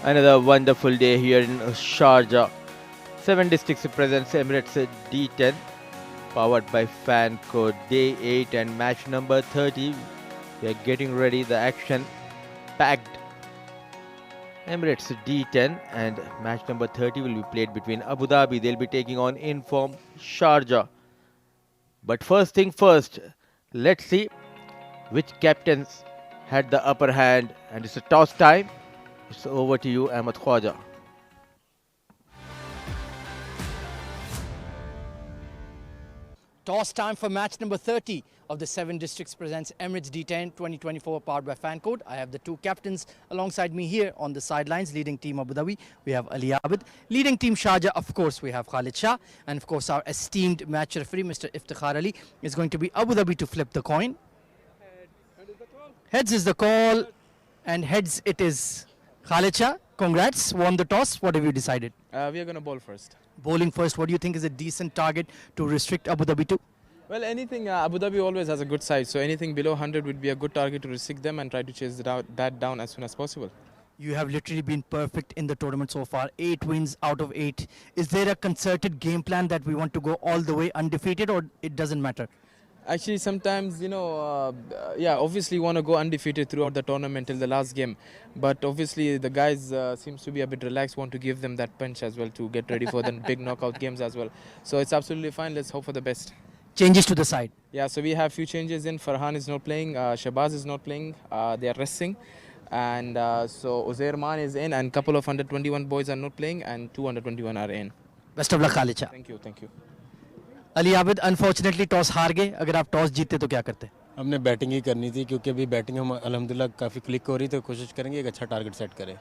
Another wonderful day here in Sharjah. 7 districts presents Emirates D10, powered by Fan Code. Day 8 and match number 30. We are getting ready. The action packed. Emirates D10 and match number 30 will be played between Abu Dhabi. They'll be taking on inform Sharjah. But first thing first, let's see which captains had the upper hand. And it's a toss time. It's over to you, Ahmed Khwaja. Toss time for match number 30 of the 7 Districts presents Emirates D10 2024 powered by Fan Code. I have the two captains alongside me here on the sidelines. Leading team Abu Dhabi, we have Ali Abid. Leading team Sharjah, of course, we have Khalid Shah. And of course, our esteemed match referee, Mr. Iftikhar Ali, is going to be Abu Dhabi to flip the coin. Heads is the call, and heads it is. Khalid Shah, congrats, won the toss. What have you decided? We are going to bowl first. Bowling first, what do you think is a decent target to restrict Abu Dhabi to? Well, anything, Abu Dhabi always has a good side, so anything below 100 would be a good target to restrict them and try to chase that down as soon as possible. You have literally been perfect in the tournament so far. 8 wins out of 8. Is there a concerted game plan that we want to go all the way undefeated, or it doesn't matter? Actually, sometimes, obviously you want to go undefeated throughout the tournament till the last game. But obviously the guys seems to be a bit relaxed, want to give them that punch as well to get ready for the big knockout games as well. So it's absolutely fine. Let's hope for the best. Changes to the side. Yeah, so we have few changes in. Farhan is not playing, Shabazz is not playing, they are resting. And so Uzair Man is in, and couple of under 21 boys are not playing, and 2 under 21 are in. Best of luck, Khalid Shah. Thank you, thank you. Ali Abid unfortunately toss हार गए. अगर आप toss जीतते तो क्या करते? हमने batting ही करनी थी क्योंकि अभी बैटिंग हम अल्हम्दुलिल्लाह काफ़ी क्लिक हो रही, तो कोशिश करेंगे एक अच्छा टारगेट सेट करें.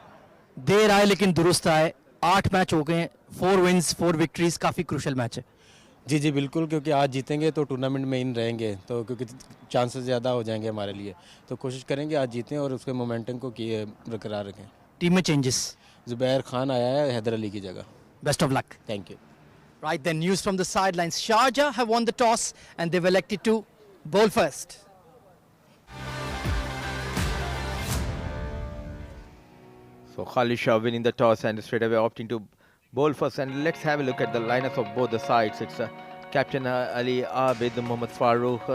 देर आए लेकिन दुरुस्त आए. 8 मैच हो गए, 4 विंस 4 विक्ट्रीज. काफ़ी क्रूशल मैच है. जी जी बिल्कुल, क्योंकि आज जीतेंगे तो टूर्नामेंट में इन रहेंगे, तो क्योंकि चांसेस ज़्यादा हो जाएंगे हमारे लिए, तो कोशिश करेंगे आज जीतें और उसके मोमेंटम को बरकरार रखें. टीम में चेंजेस. जुबैर खान आया है हैदर अली की जगह. Best of luck. Thank you. Right then, news from the sidelines. Sharjah have won the toss and they've elected to bowl first. So Khalid Shah winning the toss and straight away opting to bowl first. And let's have a look at the lineups of both the sides. It's Captain Ali Abid, Mohammad Farooq,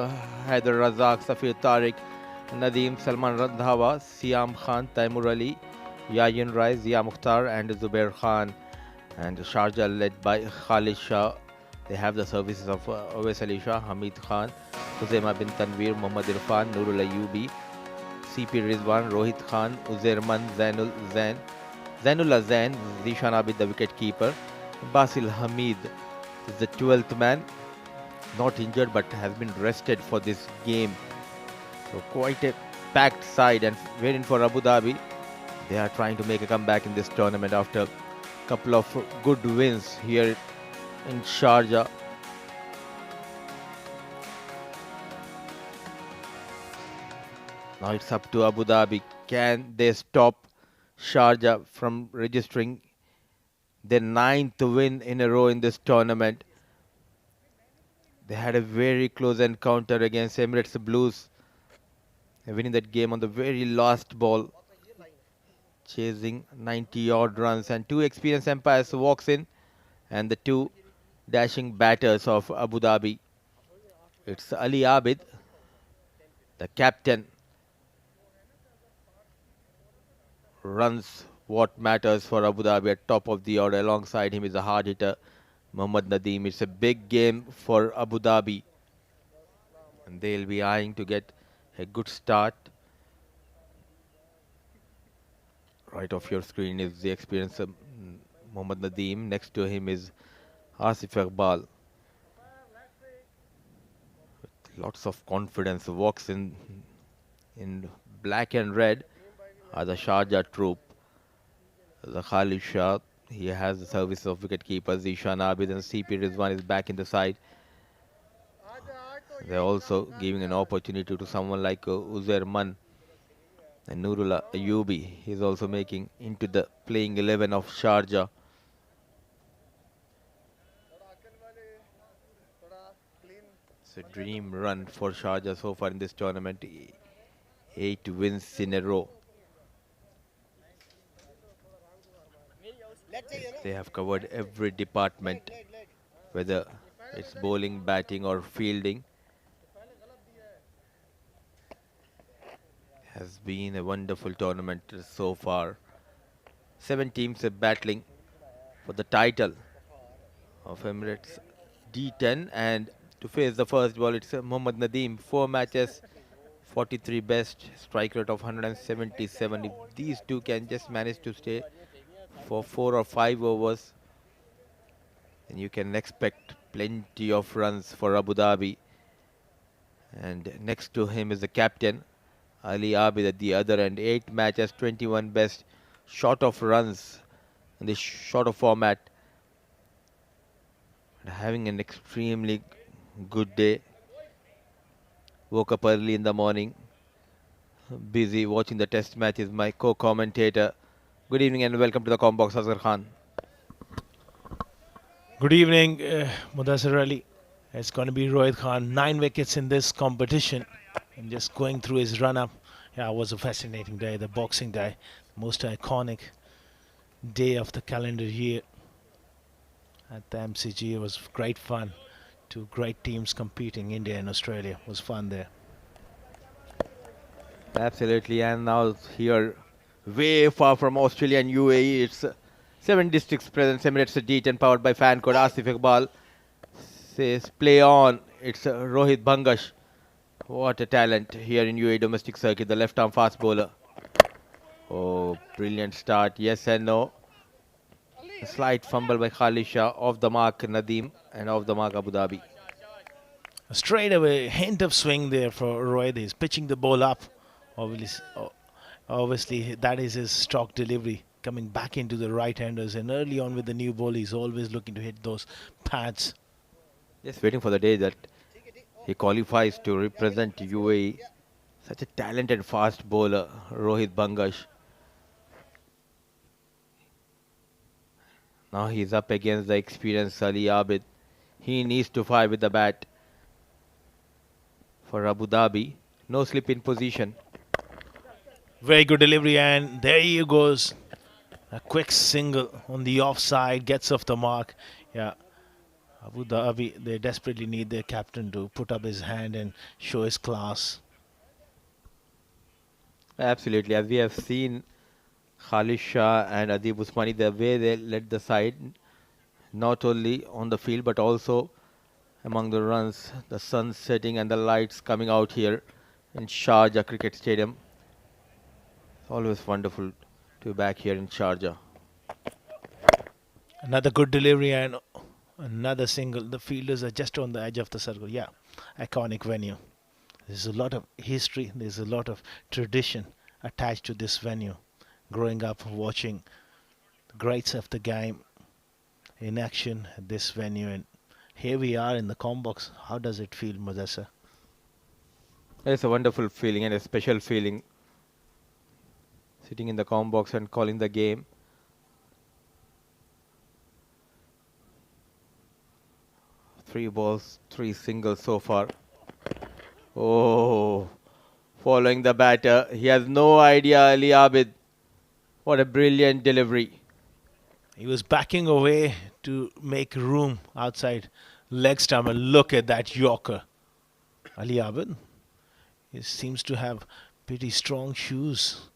Haider Razak, Safir Tariq, Nadeem, Salman Randhawa, Siam Khan, Taimur Ali, Yayin Rai, Zia Mukhtar and Zubair Khan. And Sharjah led by Khalid Shah. They have the services of Awais Ali Shah, Hamid Khan, Huzaima bin Tanveer, Muhammad Irfan, Nurul Ayubi, CP Rizwan, Rohit Khan, Uzair Man, Zainullah Zain, Zishan Abid the wicket keeper, Basil Hamid is the 12th man, not injured but has been rested for this game. So quite a packed side and waiting for Abu Dhabi. They are trying to make a comeback in this tournament after couple of good wins here in Sharjah. Now it's up to Abu Dhabi. Can they stop Sharjah from registering their 9th win in a row in this tournament? They had a very close encounter against Emirates Blues, winning that game on the very last ball, chasing 90-odd runs, and 2 experienced umpires walks in, and the 2 dashing batters of Abu Dhabi. It's Ali Abid, the captain, runs what matters for Abu Dhabi at top of the order. Alongside him is a hard hitter, Mohammad Nadeem. It's a big game for Abu Dhabi, and they'll be eyeing to get a good start. Right off your screen is the experienced Mohammad Nadeem. Next to him is Asif Iqbal. With lots of confidence, walks in black and red are the Sharjah troop. The Khalid Shah, he has the service of wicket keepers. Zishan Abid and CP Rizwan is back in the side. They're also giving an opportunity to someone like Uzair Man. And Nurul Ayubi is also making into the playing 11 of Sharjah. It's a dream run for Sharjah so far in this tournament. 8 wins in a row. They have covered every department, whether it's bowling, batting, or fielding. Has been a wonderful tournament so far. 7 teams are battling for the title of Emirates D10, and to face the first ball, it's Mohammad Nadeem. 4 matches, 43 best, strike rate of 177. If these two can just manage to stay for 4 or 5 overs, then you can expect plenty of runs for Abu Dhabi. And next to him is the captain, Ali Abid at the other end. 8 matches, 21 best, short of runs in this shorter format. And having an extremely good day. Woke up early in the morning, busy watching the test matches. My co-commentator. Good evening and welcome to the Combox, Azhar Khan. Good evening, Mudassir Ali. It's going to be Rohit Khan. 9 wickets in this competition. And just going through his run-up. Yeah, it was a fascinating day, the Boxing Day. Most iconic day of the calendar year at the MCG. It was great fun. Two great teams competing, India and Australia. It was fun there. Absolutely, and now here, way far from Australia and UAE, it's 7 districts present. Emirates D10 powered by fan code Asif Iqbal says play on. It's Rohit Bhangash. What a talent here in UAE domestic circuit. The left arm fast bowler. Oh, brilliant start. Yes and no. A slight fumble by Khalid Shah. Off the mark Nadeem and off the mark Abu Dhabi. A straight away hint of swing there for Rohit. He's pitching the ball up. Obviously, that is his stock delivery, coming back into the right-handers. And early on with the new ball, he's always looking to hit those pads. Just waiting for the day that he qualifies to represent UAE. Such a talented fast bowler, Rohit Bhangash. Now he's up against the experienced Ali Abid. He needs to fire with the bat for Abu Dhabi. No slip in position. Very good delivery, and there he goes. A quick single on the offside, gets off the mark. Yeah, Abu Dhabi, they desperately need their captain to put up his hand and show his class. Absolutely, as we have seen Khalid Shah and Adib Usmani, the way they led the side, not only on the field but also among the runs, the sun setting and the lights coming out here in Sharjah Cricket Stadium. It's always wonderful to be back here in Sharjah. Another good delivery and another single. The fielders are just on the edge of the circle. Yeah, iconic venue. There's a lot of history, there's a lot of tradition attached to this venue. Growing up watching the greats of the game in action at this venue, and here we are in the Combox. How does it feel, Mudassir? It's a wonderful feeling and a special feeling sitting in the com box and calling the game. Three balls, 3 singles so far. Oh, following the batter. He has no idea, Ali Abid. What a brilliant delivery. He was backing away to make room outside leg stump, and look at that Yorker. Ali Abid, he seems to have pretty strong shoes.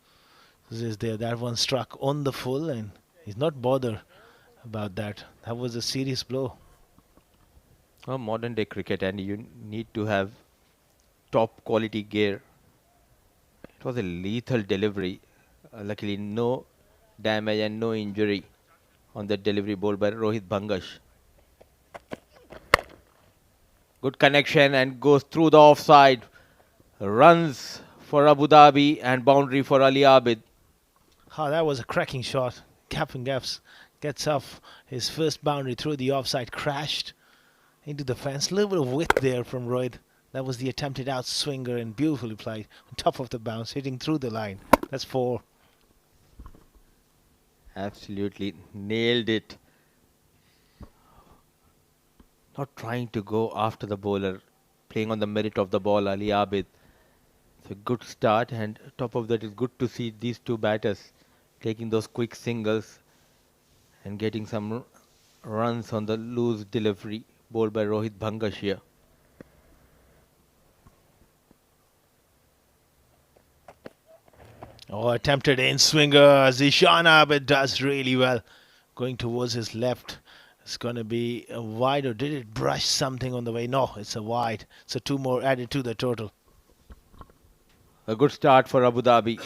That one struck on the full, and he's not bothered about that. That was a serious blow. Oh, modern day cricket, and you need to have top quality gear. It was a lethal delivery. Luckily, no damage and no injury on that delivery bowled by Rohit Bhangash. Good connection and goes through the offside. Runs for Abu Dhabi and boundary for Ali Abid. Oh, that was a cracking shot. Captain Gaffs gets off his first boundary through the offside, crashed into the fence. Little bit of width there from Rohit. That was the attempted out swinger and beautifully played on top of the bounce, hitting through the line. That's 4. Absolutely nailed it. Not trying to go after the bowler, playing on the merit of the ball, Ali Abid. It's a good start, and top of that is good to see these two batters taking those quick singles and getting some runs on the loose delivery bowled by Rohit Bhangashia. Oh, attempted in swinger. Zishana, but does really well. Going towards his left. It's going to be a wide, or did it brush something on the way? No, it's a wide. So two more added to the total. A good start for Abu Dhabi.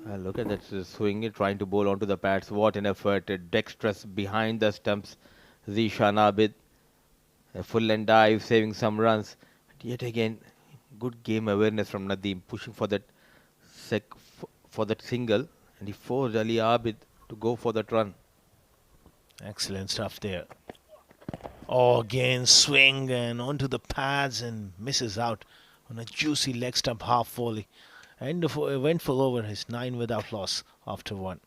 Look at that swing, trying to bowl onto the pads. What an effort. Dexterous behind the stumps. Zishan Abid. A full and dive, saving some runs. But yet again, good game awareness from Nadeem, pushing for that for that single, and he forced Ali Abid to go for that run. Excellent stuff there. Oh, again, swing and onto the pads and misses out on a juicy leg stump half volley. And went full over his 9 without loss after 1.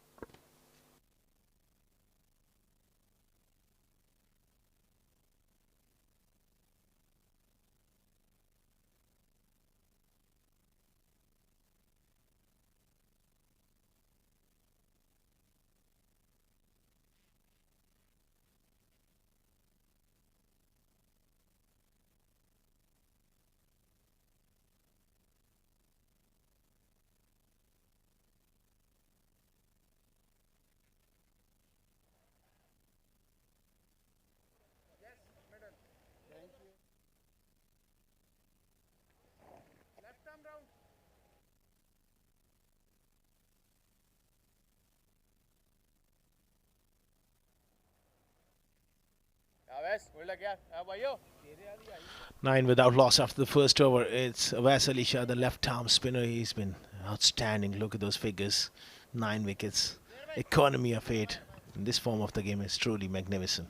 Nine without loss after the first over. It's Awais Ali Shah, the left arm spinner. He's been outstanding. Look at those figures. 9 wickets. Economy of 8. In this form of the game is truly magnificent.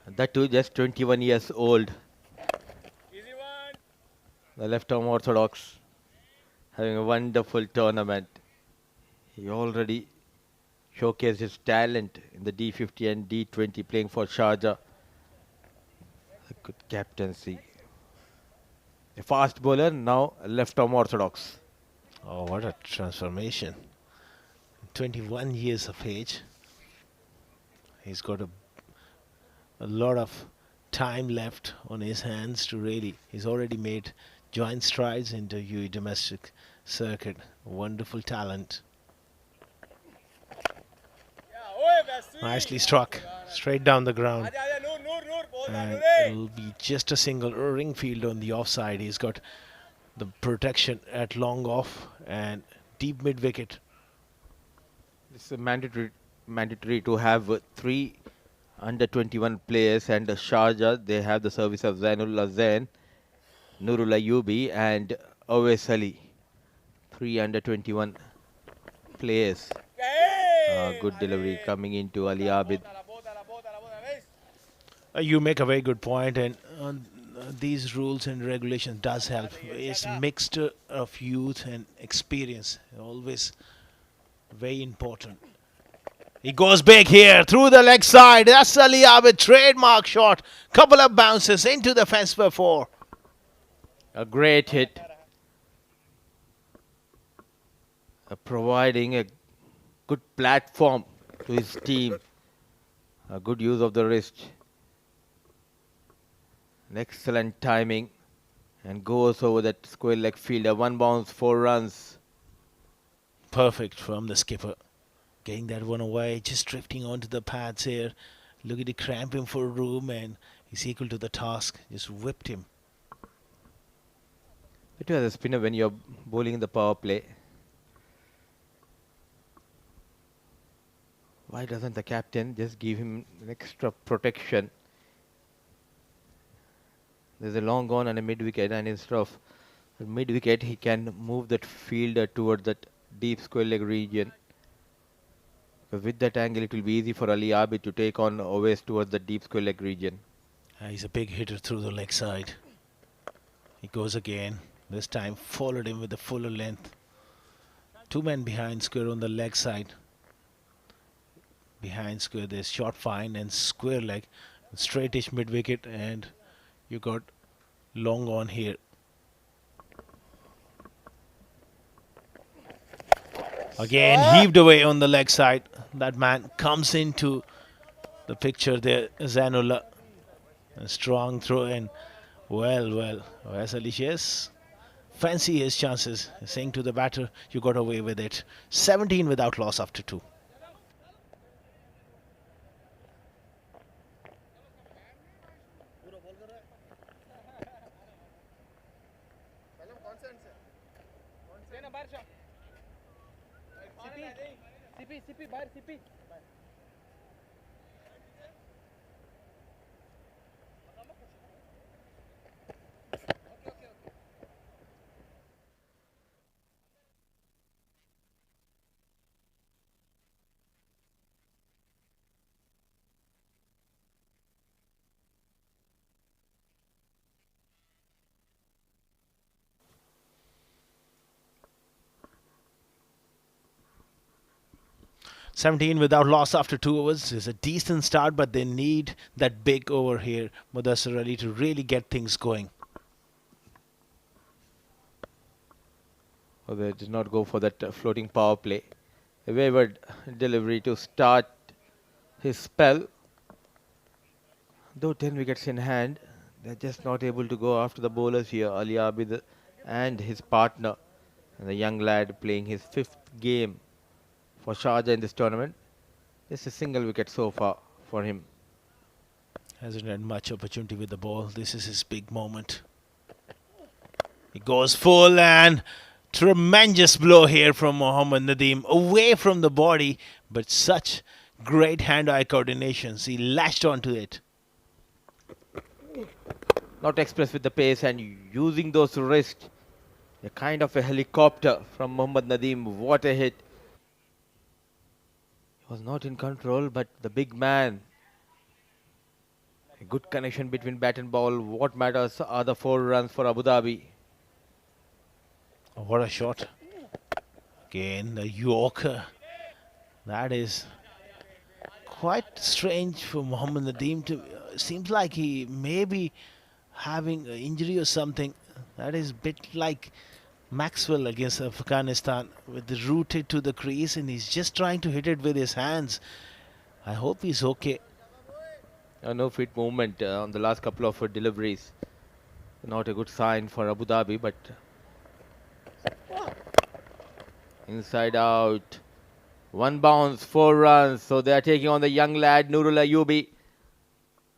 And that too, just 21 years old. The left arm orthodox having a wonderful tournament. He already showcased his talent in the D50 and D20, playing for Sharjah. A good captaincy. A fast bowler, now a left arm orthodox. Oh, what a transformation. 21 years of age. He's got a lot of time left on his hands to really. He's already made giant strides into UAE domestic circuit. Wonderful talent. Nicely struck. Straight down the ground. And it'll be just a single ring field on the offside. He's got the protection at long off and deep mid wicket. It's a mandatory to have 3 under 21 players, and Sharjah, they have the service of Zainullah Zain, Nurul Ayubi and Awais Ali. 3 under 21 players. Good delivery coming into Ali Abid. You make a very good point, and these rules and regulations does help. It's a mixture of youth and experience. Always very important. He goes big here through the leg side. That's Ali Abid, trademark shot. Couple of bounces into the fence for 4. A great hit. Providing a good platform to his team. A good use of the wrist. An excellent timing. And goes over that square leg fielder. 1 bounce, 4 runs. Perfect from the skipper. Getting that one away, just drifting onto the pads here. Looking to cramp him for room, and he's equal to the task. Just whipped him. It was a spinner when you're bowling in the power play. Why doesn't the captain just give him an extra protection? There's a long on and a mid wicket, and instead of mid wicket, he can move that fielder towards that deep square leg region. With that angle, it will be easy for Ali Abid to take on Awais towards the deep square leg region. He's a big hitter through the leg side. He goes again. This time followed him with a fuller length. 2 men behind square on the leg side. Behind square, there's short fine and square leg. Straightish mid wicket, and you got long on here. Again, heaved away on the leg side. That man comes into the picture there, Zainullah. A strong throw in. Well, where's Alicious? Fancy his chances, saying to the batter, you got away with it. 17 without loss after 2. CP. 17 without loss after 2 overs is a decent start, but they need that big over here, Mudassir Ali, to really get things going. Oh, they did not go for that floating power play. A wayward delivery to start his spell. Though 10 wickets in hand, they're just not able to go after the bowlers here, Ali Abid and his partner. And the young lad playing his 5th game for Sharjah in this tournament. Just a single wicket so far for him. Hasn't had much opportunity with the ball. This is his big moment. He goes full and tremendous blow here from Mohammad Nadeem. Away from the body, but such great hand-eye coordinations. He latched onto it. Not express with the pace and using those wrists. A kind of a helicopter from Mohammad Nadeem. What a hit. He was not in control, but the big man. A good connection between bat and ball. What matters are the 4 runs for Abu Dhabi. Oh, what a shot. Again, the Yorker. That is quite strange for Mohammad Nadeem to. Seems like he may be having an injury or something. That is a bit like Maxwell against Afghanistan, with the rooted to the crease, and he's just trying to hit it with his hands. I hope he's okay. No fit movement on the last couple of deliveries. Not a good sign for Abu Dhabi, but inside out. 1 bounce, 4 runs. So they are taking on the young lad Nurul Ayubi.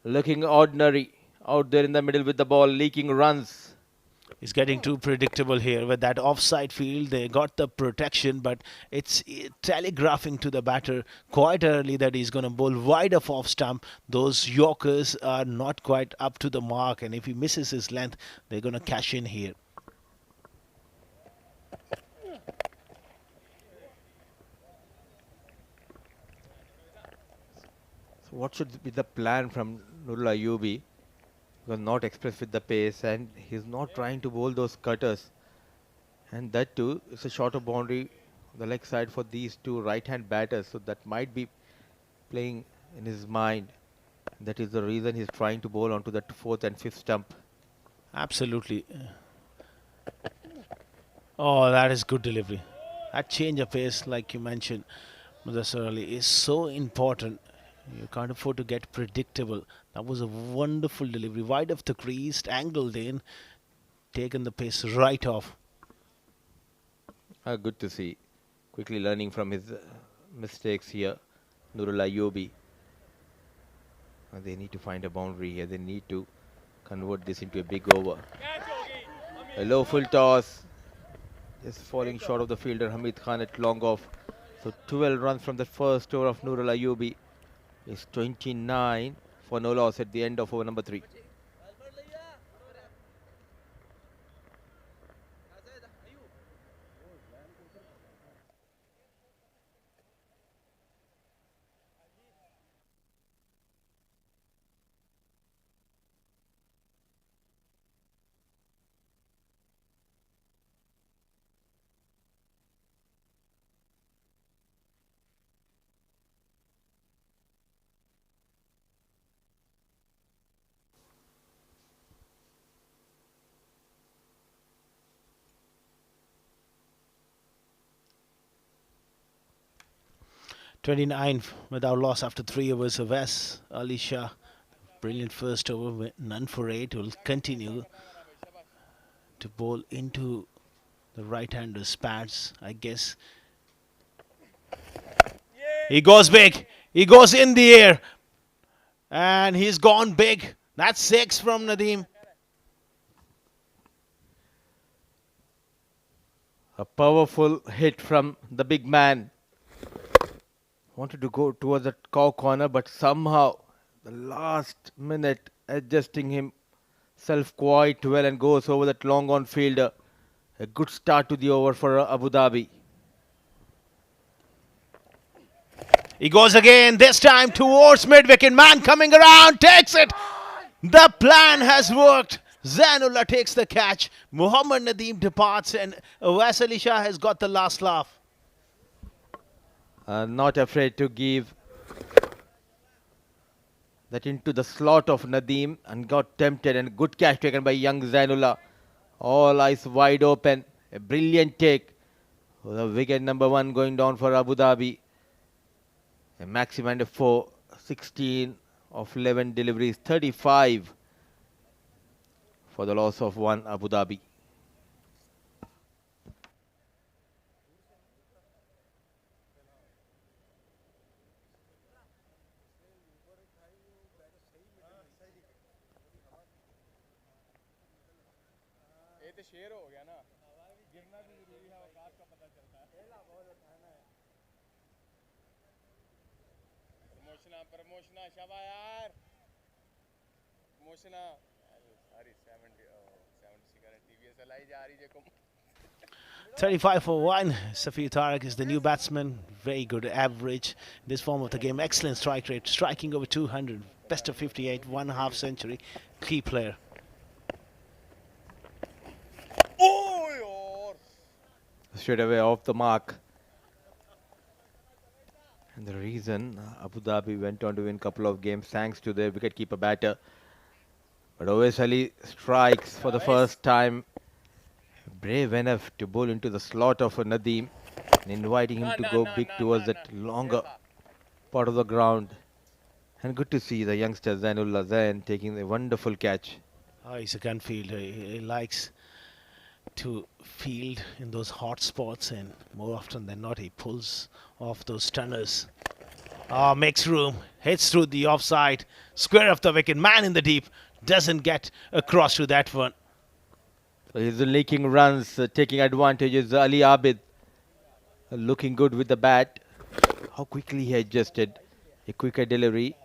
Looking ordinary out there in the middle with the ball, leaking runs. He's getting too predictable here with that offside field. They got the protection, but it's telegraphing to the batter quite early that he's going to bowl wide of off stump. Those Yorkers are not quite up to the mark, and if he misses his length, they're going to cash in here. So what should be the plan from Nurul Ayubi? Because not express with the pace, and he's not trying to bowl those cutters. And that too is a shorter boundary on the leg side for these two right-hand batters. So that might be playing in his mind. That is the reason he's trying to bowl onto that 4th and 5th stump. Absolutely. Oh, that is good delivery. That change of pace, like you mentioned, Mudassir Ali, is so important. You can't afford to get predictable. That was a wonderful delivery. Wide of the crease, angled in, taken the pace right off. Good to see. Quickly learning from his mistakes here. Nurul Ayubi. They need to find a boundary here. They need to convert this into a big over. A low full toss. Just falling short of the fielder Hamid Khan at long off. So 12 runs from the first over of Nurul Ayubi. It's 29 for no loss at the end of over number 3. 29 without loss after 3 overs. Wes Ali Shah, brilliant first over, none for 8. Will continue to bowl into the right-hander's pads, I guess. He goes big. He goes in the air. And he's gone big. That's 6 from Nadeem. A powerful hit from the big man. Wanted to go towards the cow corner, but somehow the last minute adjusting himself quite well and goes over that long on fielder. A good start to the over for Abu Dhabi. He goes again, this time towards mid-wicket. Man coming around, takes it. The plan has worked. Zainullah takes the catch. Muhammad Nadeem departs and Wes Ali Shah has got the last laugh. Not afraid to give that into the slot of Nadeem and got tempted, and good catch taken by young Zainullah. All eyes wide open. A brilliant take. The wicket number 1 going down for Abu Dhabi. A maximum of 4, 16 of 11 deliveries, 35 for the loss of 1 Abu Dhabi. प्रमोशना शाबा यार प्रमोशना sorry 70 TVS लाई जा रही है 35 for 1. Safir Tariq is the new batsman. Very good average. This form of the game, excellent strike rate. Striking over 200. Best of 58, 1/2 century. Key player. Oh yaar Straight away off the mark. And the reason Abu Dhabi went on to win a couple of games thanks to their wicketkeeper batter. But Owais Ali strikes for the first time. Brave enough to bowl into the slot of Nadeem and inviting him to go big towards that longer part of the ground. And good to see the youngster Zainullah Zain taking a wonderful catch. Oh, he's a gun fielder. He likes to field in those hot spots, and more often than not he pulls off those stunners. Oh, makes room, hits through the offside, square of the wicket, man in the deep, doesn't get across to that one. So he's leaking runs, taking advantages. Ali Abid looking good with the bat. How quickly he adjusted. A quicker delivery,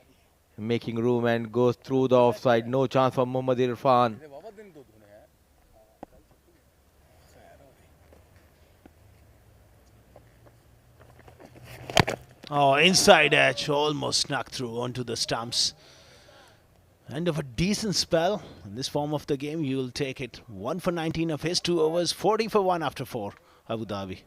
making room and goes through the offside. No chance for Mohammad Irfan. Oh, inside edge, almost snuck through onto the stumps. End of a decent spell. In this form of the game, you will take it. 1 for 19 of his 2 overs, 40 for 1 after 4, Abu Dhabi.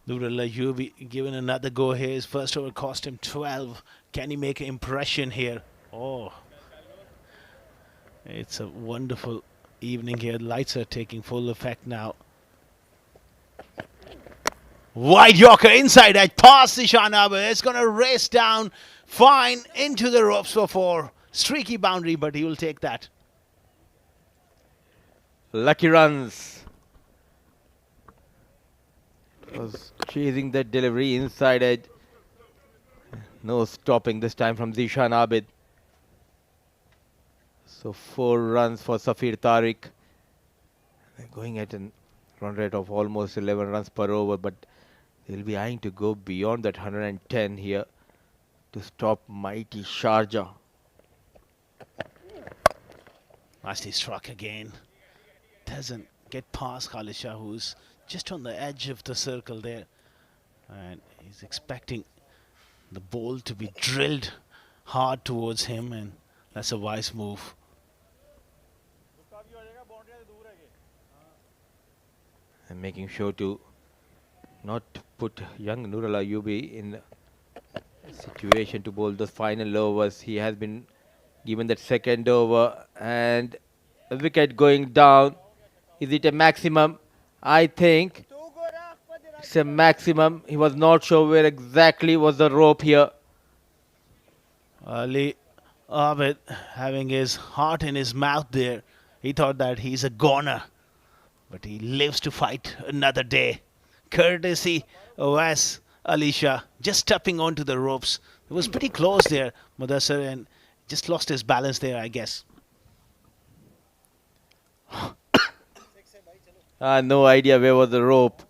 Nurullah Yubi given another go here. His first over cost him 12. Can he make an impression here? Oh, it's a wonderful evening here. Lights are taking full effect now. Wide Yorker inside edge past Ishan Abid. It's going to race down fine into the ropes for 4. Streaky boundary, but he will take that. Lucky runs. Was chasing that delivery inside edge. No stopping this time from Zishan Abid. So 4 runs for Safir Tariq. They're going at a run rate of almost 11 runs per over, but they'll be eyeing to go beyond that 110 here to stop mighty Sharjah. Nicely struck again. Doesn't get past Khalisha, who's just on the edge of the circle there. And he's expecting the ball to be drilled hard towards him, and that's a wise move. And making sure to not put young Nurul Ayubi in a situation to bowl the final overs. He has been given that second over and a wicket going down. Is it a maximum? I think it's a maximum. He was not sure where exactly was the rope here. Ali Abid having his heart in his mouth there. He thought that he's a goner, but he lives to fight another day. Courtesy OS Alisha just stepping onto the ropes. It was pretty close there, Mudassar, and just lost his balance there, I guess. No idea where was the rope.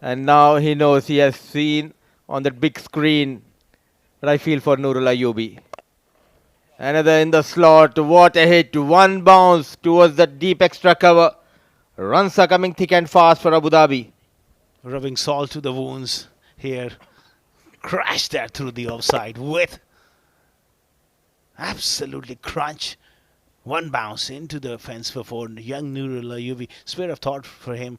And now he knows, he has seen on that big screen. But I feel for Nurul Ayubi. Another in the slot. What a hit. One bounce towards the deep extra cover. Runs are coming thick and fast for Abu Dhabi. Rubbing salt to the wounds here. Crashed that through the offside with absolutely crunch. One bounce into the fence for four. Young Nurul Ayubi. Spare of thought for him.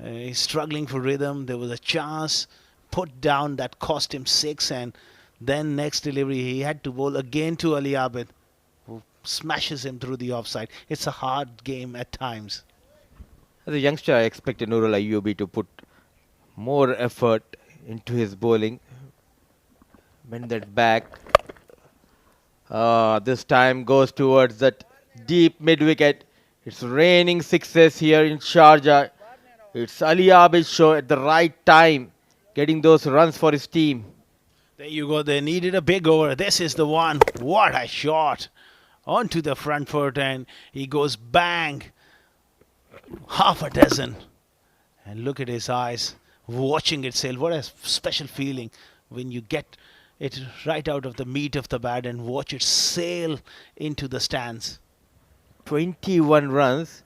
He's struggling for rhythm. There was a chance put down that cost him 6, and then next delivery he had to bowl again to Ali Abid, who smashes him through the offside. It's a hard game at times. As a youngster, I expected Nurul Ayubi to put more effort into his bowling. Bend that back. This time goes towards that deep mid-wicket. It's raining sixes here in Sharjah. It's Ali Abid's show at the right time, getting those runs for his team. There you go. They needed a big over. This is the one. What a shot. Onto the front foot, and he goes bang. Half a dozen. And look at his eyes, watching it sail. What a special feeling when you get it right out of the meat of the bat and watch it sail into the stands. 21 runs.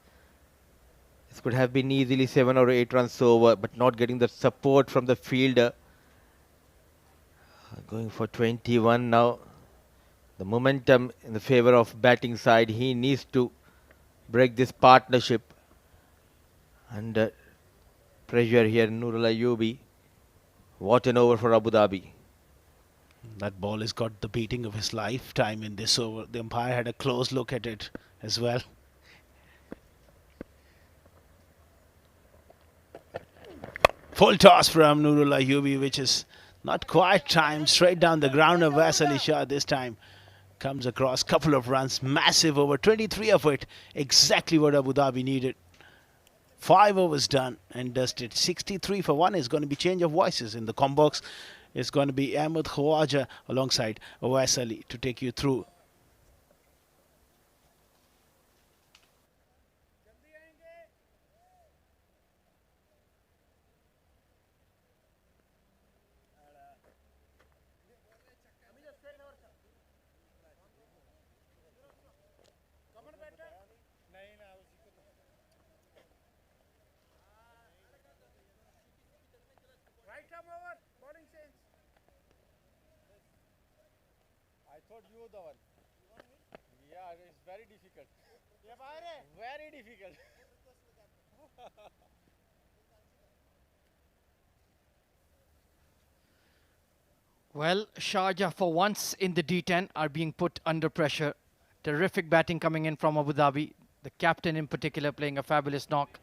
This could have been easily 7 or 8 runs over, but not getting the support from the fielder. Going for 21 now. The momentum in the favor of batting side. He needs to break this partnership. Under pressure here, Nurul Ayubi. What an over for Abu Dhabi. That ball has got the beating of his lifetime in this over. The umpire had a close look at it as well. Full toss from Nurul Ayubi, which is not quite timed. Straight down the ground of Vasali Shah this time. Comes across, couple of runs, massive over, 23 of it. Exactly what Abu Dhabi needed. 5 overs done and dusted. 63 for 1 is going to be change of voices in the com box. It's going to be Ahmed Khawaja alongside Owais Ali to take you through. I thought you were the one. Yeah, it's very difficult. Very difficult. Well, Sharjah for once in the D10 are being put under pressure. Terrific batting coming in from Abu Dhabi. The captain in particular playing a fabulous knock.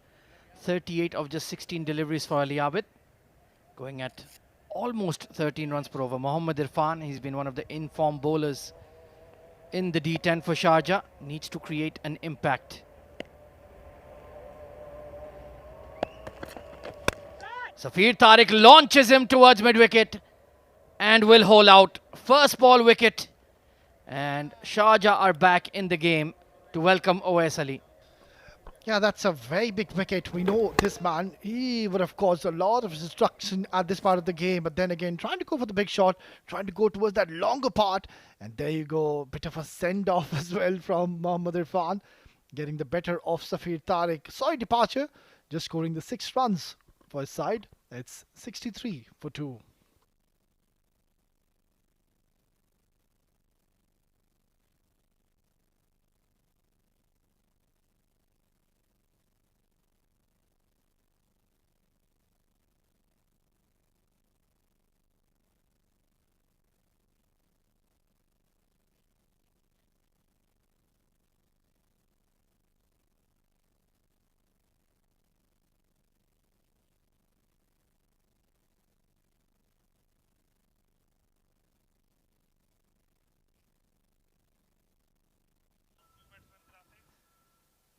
38 of just 16 deliveries for Ali Abid. Going at almost 13 runs per over. Mohammad Irfan, he's been one of the in-form bowlers in the D10 for Sharjah. Needs to create an impact. Safir Tariq launches him towards mid-wicket and will hole out. First ball wicket. And Sharjah are back in the game to welcome Owais Ali. Yeah, that's a very big wicket. We know this man, he would have caused a lot of destruction at this part of the game. But then again, trying to go for the big shot, trying to go towards that longer part. And there you go, bit of a send-off as well from Mohammad Irfan. getting the better of Safir Tariq. Sorry departure, just scoring the 6 runs for his side. It's 63 for 2.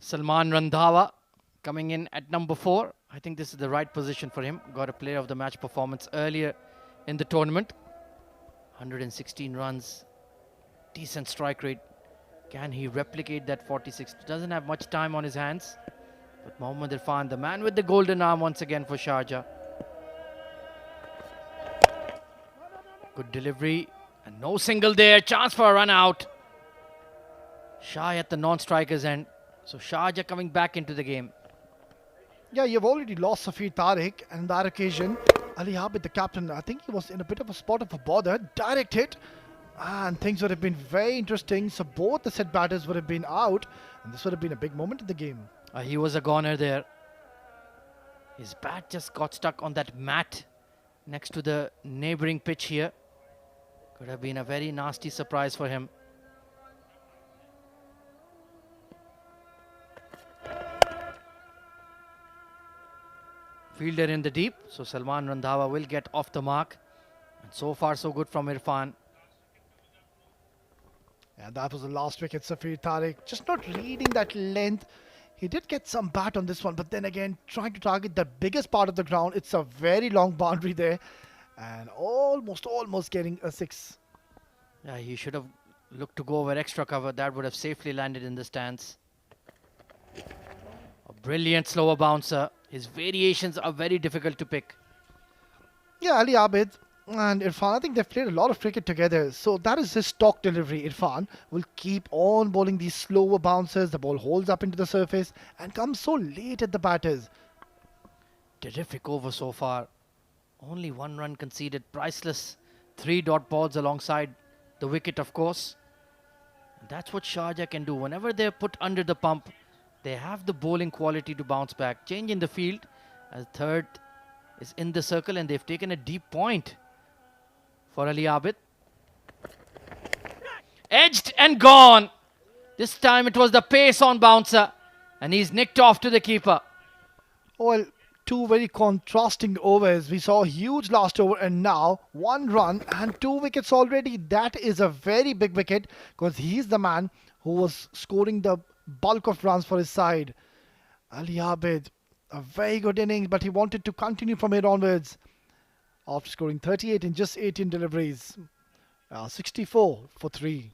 Salman Randhawa coming in at number 4. I think this is the right position for him. Got a player of the match performance earlier in the tournament. 116 runs, decent strike rate. Can he replicate that 46? Doesn't have much time on his hands. But Mohammad Irfan, the man with the golden arm once again for Sharjah. Good delivery and no single there. Chance for a run out. Shy at the non-striker's end. So Sharjah coming back into the game. Yeah, you've already lost Safir Tariq, and on that occasion, Ali Abid, the captain, I think he was in a bit of a spot of a bother. Direct hit, and things would have been very interesting. So both the set batters would have been out, and this would have been a big moment in the game. He was a goner there. His bat just got stuck on that mat next to the neighboring pitch here. Could have been a very nasty surprise for him. Fielder in the deep, so Salman Randhawa will get off the mark. And so far so good from Irfan. And that was the last wicket, Safir Tariq. Just not reading that length. He did get some bat on this one, but then again, trying to target the biggest part of the ground. It's a very long boundary there. And almost getting a 6. Yeah, he should have looked to go over extra cover. That would have safely landed in the stands. A brilliant slower bouncer. His variations are very difficult to pick. Yeah, Ali Abid and Irfan, I think they've played a lot of cricket together. So that is his stock delivery. Irfan will keep on bowling these slower bouncers. The ball holds up into the surface and comes so late at the batters. Terrific over so far. Only 1 run conceded. Priceless 3 dot balls alongside the wicket, of course. And that's what Sharjah can do. Whenever they're put under the pump, they have the bowling quality to bounce back. Change in the field as third is in the circle, and they've taken a deep point for Ali Abid. Edged and gone. This time it was the pace on bouncer, and he's nicked off to the keeper. Well, 2 very contrasting overs. We saw a huge last over, and now 1 run and 2 wickets already. That is a very big wicket, because he's the man who was scoring the bulk of runs for his side. Ali Abid, a very good innings, but he wanted to continue from here onwards after scoring 38 in just 18 deliveries. 64 for 3.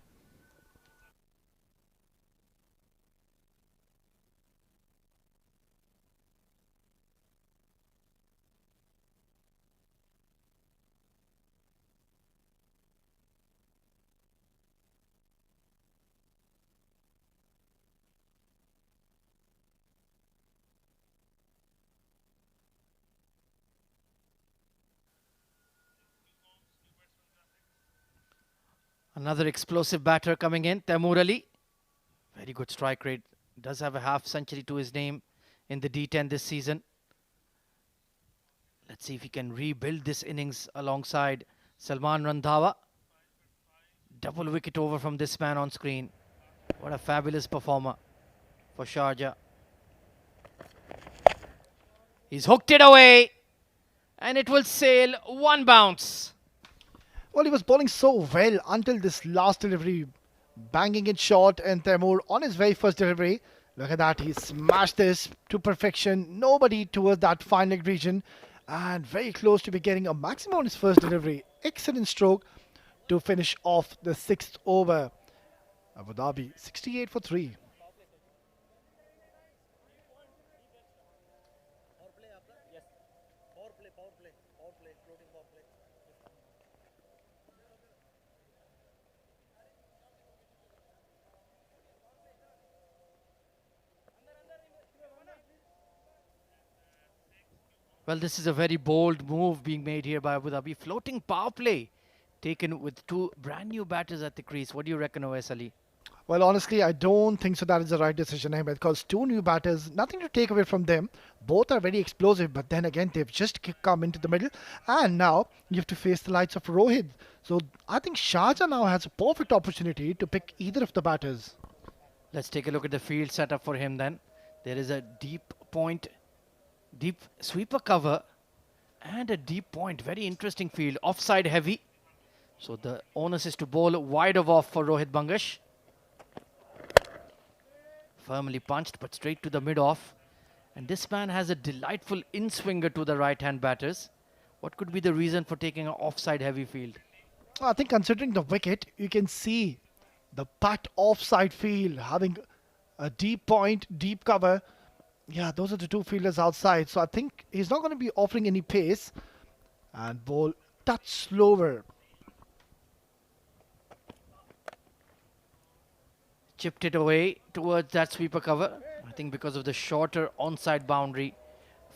Another explosive batter coming in, Taimur Ali. Very good strike rate. Does have a half century to his name in the D10 this season. Let's see if he can rebuild this innings alongside Salman Randhawa. Double wicket over from this man on screen. What a fabulous performer for Sharjah. He's hooked it away, and it will sail 1 bounce. Well, he was bowling so well until this last delivery. Banging it short, and Taimur on his very first delivery. Look at that, he smashed this to perfection. Nobody towards that fine leg region, and very close to be getting a maximum on his first delivery. Excellent stroke to finish off the 6th over. Abu Dhabi 68 for 3. Well, this is a very bold move being made here by Abu Dhabi. Floating power play taken with two brand new batters at the crease. What do you reckon, Oais Ali? Well, honestly, I don't think so that is the right decision, Ahmed, because two new batters, nothing to take away from them. Both are very explosive, but then again, they've just come into the middle, and now you have to face the likes of Rohit. So I think Sharjah now has a perfect opportunity to pick either of the batters. Let's take a look at the field setup for him then. There is a deep point, deep sweeper cover, and a deep point. Very interesting field. Offside heavy. So the onus is to bowl wide of off for Rohit Bangash. Firmly punched, but straight to the mid-off. And this man has a delightful in-swinger to the right-hand batters. What could be the reason for taking an offside heavy field? I think considering the wicket, you can see the pat offside field having a deep point, deep cover. Yeah, those are the two fielders outside. So I think he's not going to be offering any pace and bowl touch slower. Chipped it away towards that sweeper cover. I think because of the shorter onside boundary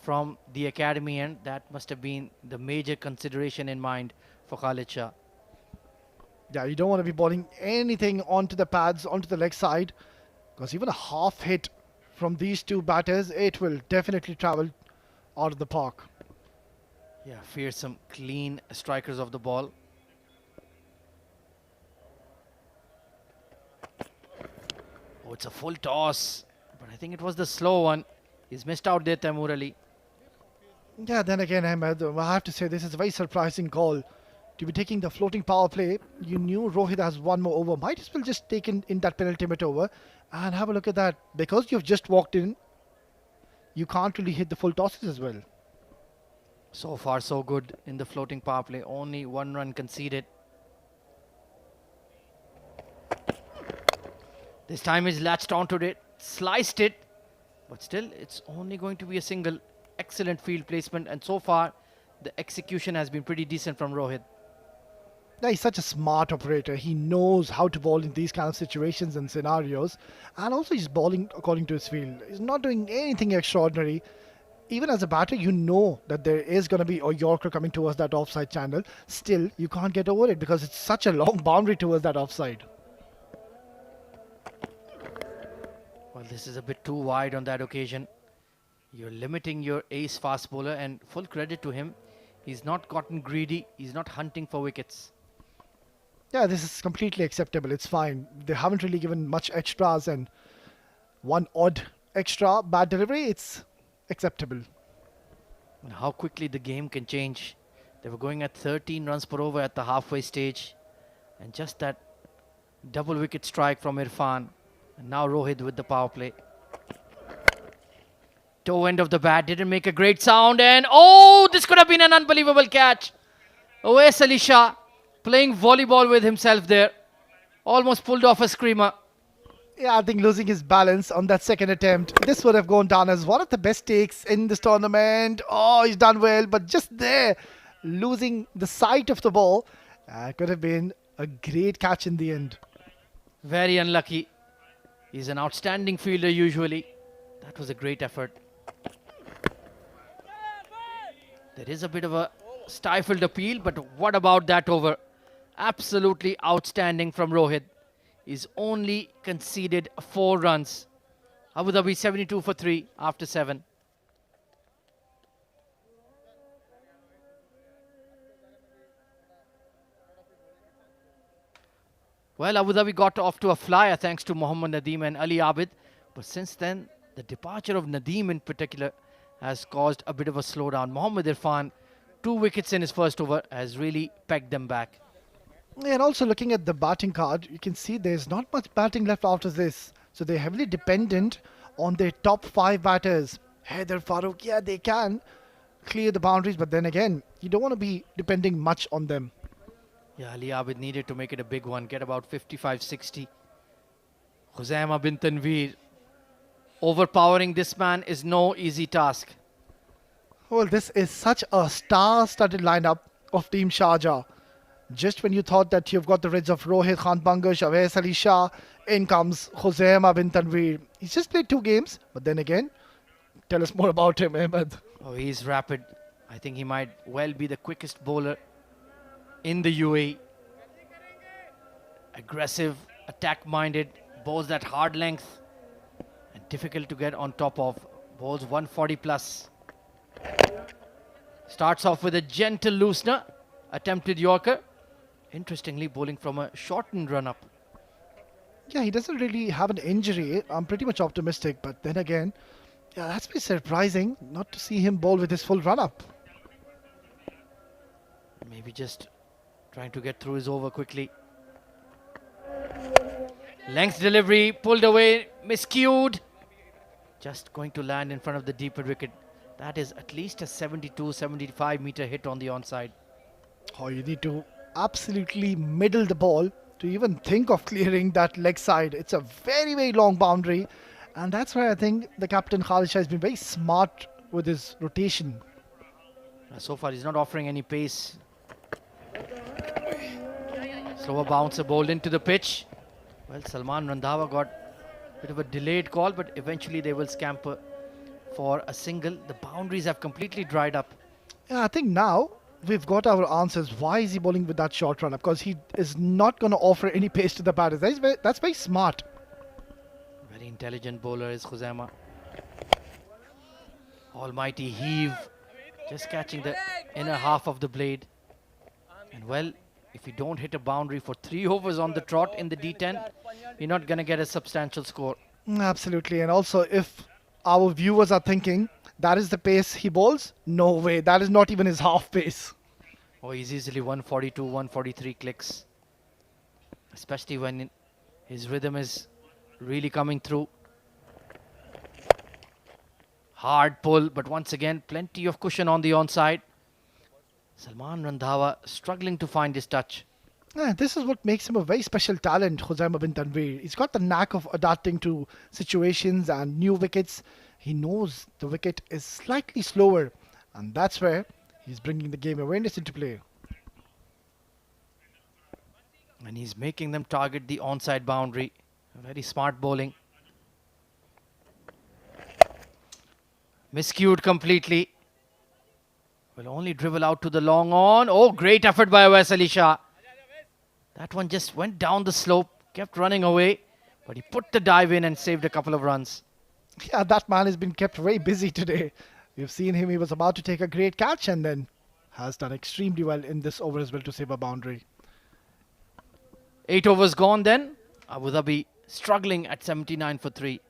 from the academy end, that must have been the major consideration in mind for Khalid Shah. Yeah, you don't want to be bowling anything onto the pads, onto the leg side, because even a half hit from these two batters, it will definitely travel out of the park. Yeah, fearsome, clean strikers of the ball. Oh, it's a full toss, but I think it was the slow one. He's missed out there, Taimur Ali. Yeah, then again, Ahmed, I have to say this is a very surprising call. To be taking the floating power play, you knew Rohit has one more over. Might as well just take in that penultimate over and have a look at that. Because you've just walked in, you can't really hit the full tosses as well. So far, so good in the floating power play. Only one run conceded. This time he's latched onto it, sliced it, but still it's only going to be a single. Excellent field placement, and so far the execution has been pretty decent from Rohit. Yeah, he's such a smart operator. He knows how to bowl in these kind of situations and scenarios, and also he's bowling according to his field. He's not doing anything extraordinary. Even as a batter, you know that there is going to be a Yorker coming towards that offside channel. Still, you can't get over it because it's such a long boundary towards that offside. Well, this is a bit too wide on that occasion. You're limiting your ace fast bowler, and full credit to him. He's not gotten greedy. He's not hunting for wickets. Yeah, this is completely acceptable. It's fine. They haven't really given much extras, and one odd extra bad delivery, it's acceptable. And how quickly the game can change. They were going at 13 runs per over at the halfway stage, and just that double wicket strike from Irfan, and now Rohit with the power play. Toe end of the bat didn't make a great sound, and oh, this could have been an unbelievable catch. Oais Ali Shah playing volleyball with himself there. Almost pulled off a screamer. Yeah, I think losing his balance on that second attempt, this would have gone down as one of the best takes in this tournament. Oh, he's done well, but just there, losing the sight of the ball, could have been a great catch in the end. Very unlucky. He's an outstanding fielder usually. That was a great effort. There is a bit of a stifled appeal, but what about that over? Absolutely outstanding from Rohit. He's only conceded 4 runs. Abu Dhabi 72 for 3 after 7. Well, Abu Dhabi got off to a flyer thanks to Mohammad Nadeem and Ali Abid. But since then, the departure of Nadeem in particular has caused a bit of a slowdown. Mohammad Irfan, 2 wickets in his first over, has really pegged them back. And also looking at the batting card, you can see there's not much batting left after this. So they're heavily dependent on their top 5 batters. Haider, Farooq, yeah, they can clear the boundaries, but then again, you don't want to be depending much on them. Yeah, Ali Abid needed to make it a big one, get about 55-60. Khuzaima bin Tanveer. Overpowering this man is no easy task. Well, this is such a star-studded lineup of Team Sharjah. Just when you thought that you've got the rids of Rohit Khan Bangash, Oais Ali Shah, in comes Khuzaima bin Tanveer. He's just played 2 games, but then again, tell us more about him, Ahmed. Oh, he's rapid. I think he might well be the quickest bowler in the UAE. Aggressive, attack-minded, bowls that hard length and difficult to get on top of. Bowls 140 plus. Starts off with a gentle loosener, attempted Yorker. Interestingly, bowling from a shortened run-up. Yeah, he doesn't really have an injury. I'm pretty much optimistic, but then again, yeah, that's been surprising not to see him bowl with his full run-up. Maybe just trying to get through his over quickly. Length delivery, pulled away, miscued. Just going to land in front of the deeper wicket. That is at least a 72, 75 meter hit on the onside. Oh, you need to absolutely middle the ball to even think of clearing that leg side. It's a very, very long boundary. And that's why I think the captain Khalid Shah has been very smart with his rotation. So far, he's not offering any pace. Slower bouncer bowled into the pitch. Well, Salman Randhawa got a bit of a delayed call, but eventually they will scamper for a single. The boundaries have completely dried up. Yeah, I think now we've got our answers. Why is he bowling with that short run? Of course, he is not going to offer any pace to the batters. That's very smart. Very intelligent bowler is Khuzaima. Almighty heave. Just catching the inner half of the blade. And well, if you don't hit a boundary for 3 overs on the trot in the D10, you're not going to get a substantial score. Absolutely. And also, if our viewers are thinking that is the pace he bowls, no way. That is not even his half pace. Oh, he's easily 142, 143 clicks. Especially when his rhythm is really coming through. Hard pull, but once again, plenty of cushion on the onside. Salman Randhawa struggling to find his touch. Yeah, this is what makes him a very special talent, Khuzaima bin Tanveer. He's got the knack of adapting to situations and new wickets. He knows the wicket is slightly slower, and that's where he's bringing the game awareness into play. And he's making them target the onside boundary. Very smart bowling. Miscued completely. Will only dribble out to the long on. Oh, great effort by Awais Ali Shah. That one just went down the slope, kept running away, but he put the dive in and saved a couple of runs. Yeah, that man has been kept very busy today. We've seen him, he was about to take a great catch and then has done extremely well in this over as well to save a boundary. 8 overs gone then. Abu Dhabi struggling at 79 for 3.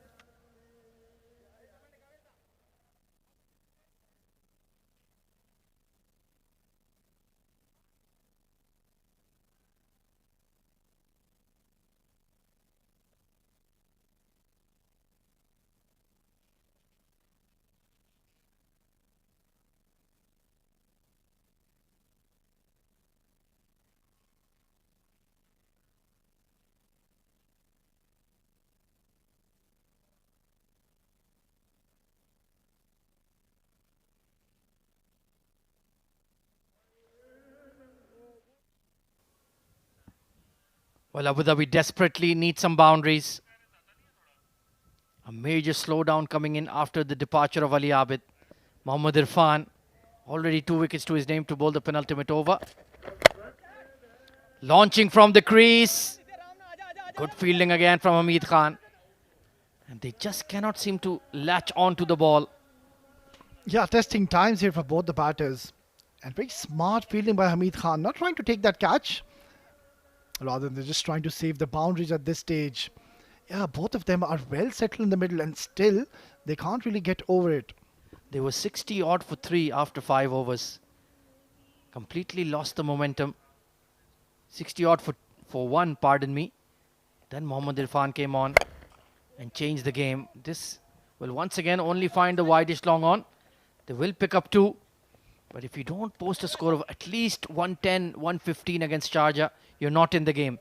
Well, Abu Dhabi desperately needs some boundaries. A major slowdown coming in after the departure of Ali Abid. Mohammad Irfan, already 2 wickets to his name to bowl the penultimate over. Launching from the crease. Good fielding again from Hamid Khan. And they just cannot seem to latch on to the ball. Yeah, testing times here for both the batters. And very smart fielding by Hamid Khan. Not trying to take that catch. Rather than just trying to save the boundaries at this stage. Yeah, both of them are well settled in the middle and still they can't really get over it. They were 60 odd for 3 after 5 overs. Completely lost the momentum. 60 odd for 1, pardon me. Then Mohammad Irfan came on and changed the game. This will once again only find the widest long on. They will pick up 2. But if you don't post a score of at least 110, 115 against Sharjah, you're not in the game.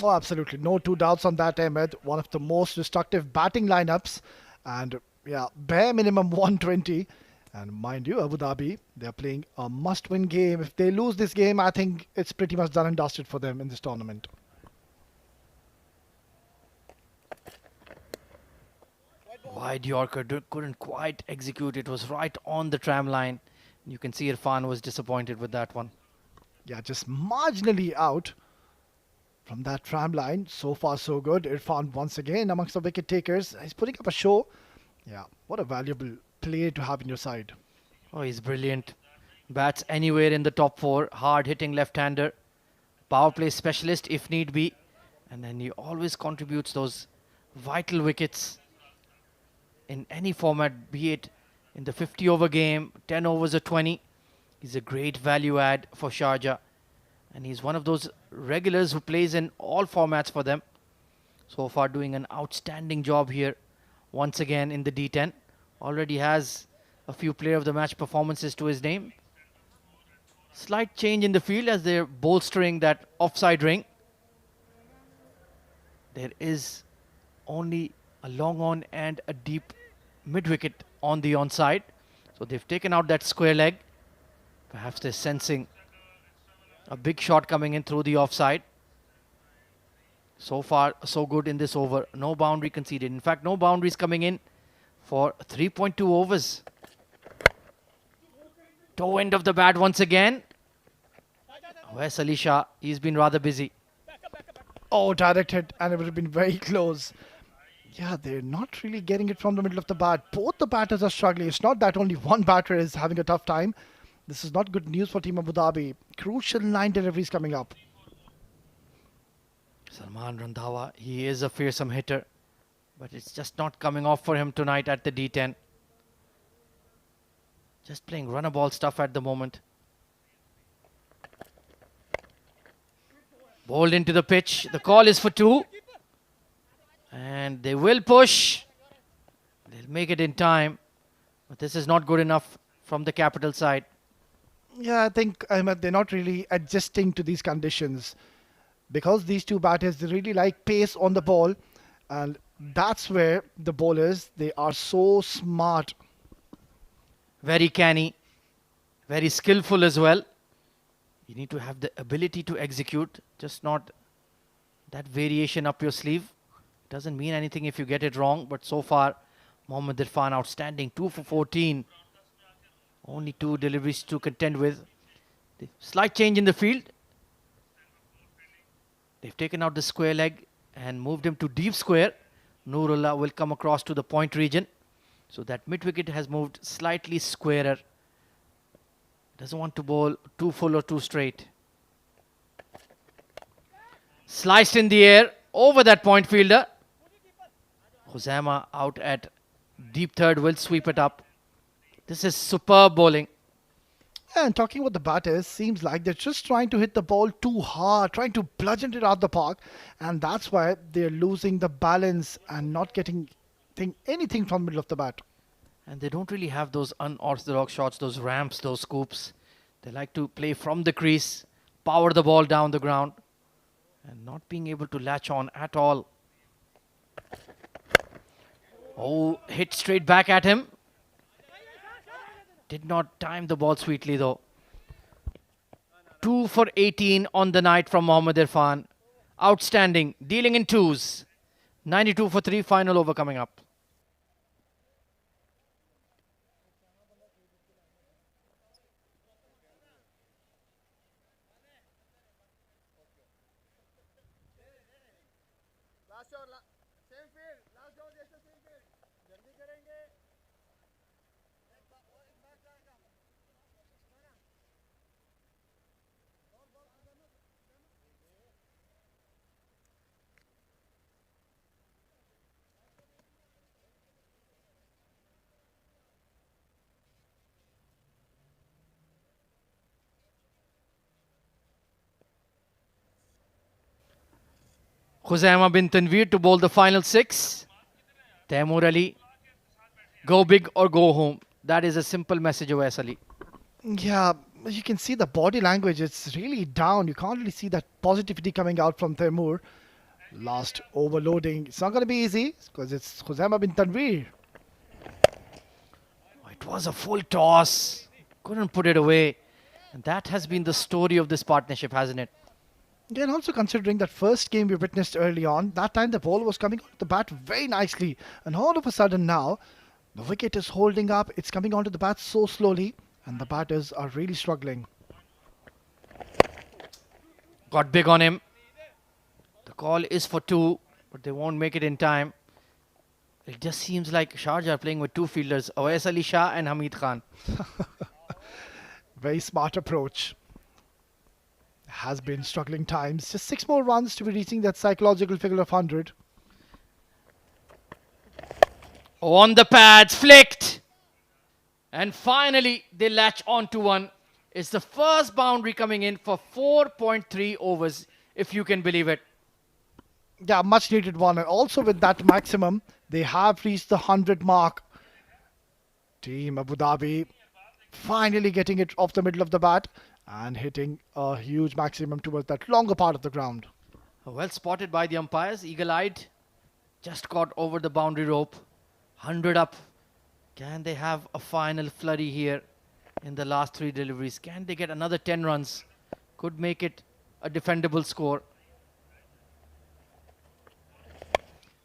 Oh, absolutely. No two doubts on that, Ahmed. One of the most destructive batting lineups. And yeah, bare minimum 120. And mind you, Abu Dhabi, they're playing a must-win game. If they lose this game, I think it's pretty much done and dusted for them in this tournament. Wide Yorker couldn't quite execute. It was right on the tram line. You can see Irfan was disappointed with that one. Yeah, just marginally out from that tram line. So far, so good. Irfan once again amongst the wicket takers. He's putting up a show. Yeah, what a valuable player to have in your side. Oh, he's brilliant. Bats anywhere in the top 4. Hard-hitting left-hander. Power play specialist if need be. And then he always contributes those vital wickets in any format, be it in the 50-over game, 10 overs or 20. He's a great value add for Sharjah. And he's one of those regulars who plays in all formats for them. So far doing an outstanding job here. Once again in the D10. Already has a few player of the match performances to his name. Slight change in the field as they're bolstering that offside ring. There is only a long on and a deep mid-wicket on the onside. So they've taken out that square leg. Perhaps they're sensing a big shot coming in through the offside. So far, so good in this over. No boundary conceded. In fact, no boundaries coming in for 3.2 overs. Toe end of the bat once again. Where's Ali Shah? He's been rather busy. Oh, direct hit, and it would have been very close. Yeah, they're not really getting it from the middle of the bat. Both the batters are struggling. It's not that only one batter is having a tough time. This is not good news for Team Abu Dhabi. Crucial 9 deliveries coming up. Salman Randhawa, he is a fearsome hitter, but it's just not coming off for him tonight at the D10. Just playing runner ball stuff at the moment. Bowled into the pitch. The call is for 2. And they will push. They'll make it in time. But this is not good enough from the capital side. Yeah, I think Ahmed, they're not really adjusting to these conditions. Because these two batters, they really like pace on the ball. And that's where the bowlers, they are so smart. Very canny. Very skillful as well. You need to have the ability to execute. Just not that variation up your sleeve. Doesn't mean anything if you get it wrong. But so far, Mohammad Irfan outstanding. 2 for 14. Only 2 deliveries to contend with. Slight change in the field. They've taken out the square leg and moved him to deep square. Noorullah will come across to the point region. So that mid-wicket has moved slightly squarer. Doesn't want to bowl too full or too straight. Sliced in the air over that point fielder. Khuzaima out at deep third will sweep it up. This is superb bowling. And talking about the batters, seems like they're just trying to hit the ball too hard, trying to bludgeon it out the park. And that's why they're losing the balance and not getting anything from the middle of the bat. And they don't really have those unorthodox shots, those ramps, those scoops. They like to play from the crease, power the ball down the ground, and not being able to latch on at all. Oh, hit straight back at him. Did not time the ball sweetly though. 2 for 18 on the night from Mohammad Irfan. Outstanding, dealing in 2s. 92 for 3, final over coming up. Last shot, same field. Last shot, just the same field. जल्दी करेंगे. Khuzaima bin Tanveer to bowl the final 6. Taimur Ali, go big or go home. That is a simple message, Awais Ali. Yeah, you can see the body language. It's really down. You can't really see that positivity coming out from Taimur. Last overloading. It's not going to be easy because it's Khuzaima bin Tanveer. It was a full toss. Couldn't put it away. And that has been the story of this partnership, hasn't it? Yeah, and also considering that first game we witnessed early on, that time the ball was coming onto the bat very nicely. And all of a sudden now, the wicket is holding up. It's coming onto the bat so slowly. And the batters are really struggling. Got big on him. The call is for 2, but they won't make it in time. It just seems like Sharjah are playing with 2 fielders, Awais Ali Shah and Hamid Khan. Very smart approach. Has been struggling times. Just 6 more runs to be reaching that psychological figure of 100. On the pads, flicked. And finally, they latch on to one. It's the first boundary coming in for 4.3 overs, if you can believe it. Yeah, much needed one. And also with that maximum, they have reached the 100 mark. Team Abu Dhabi finally getting it off the middle of the bat and hitting a huge maximum towards that longer part of the ground. Well spotted by the umpires, eagle-eyed. Just got over the boundary rope. 100 up. Can they have a final flurry here in the last 3 deliveries? Can they get another 10 runs? Could make it a defendable score.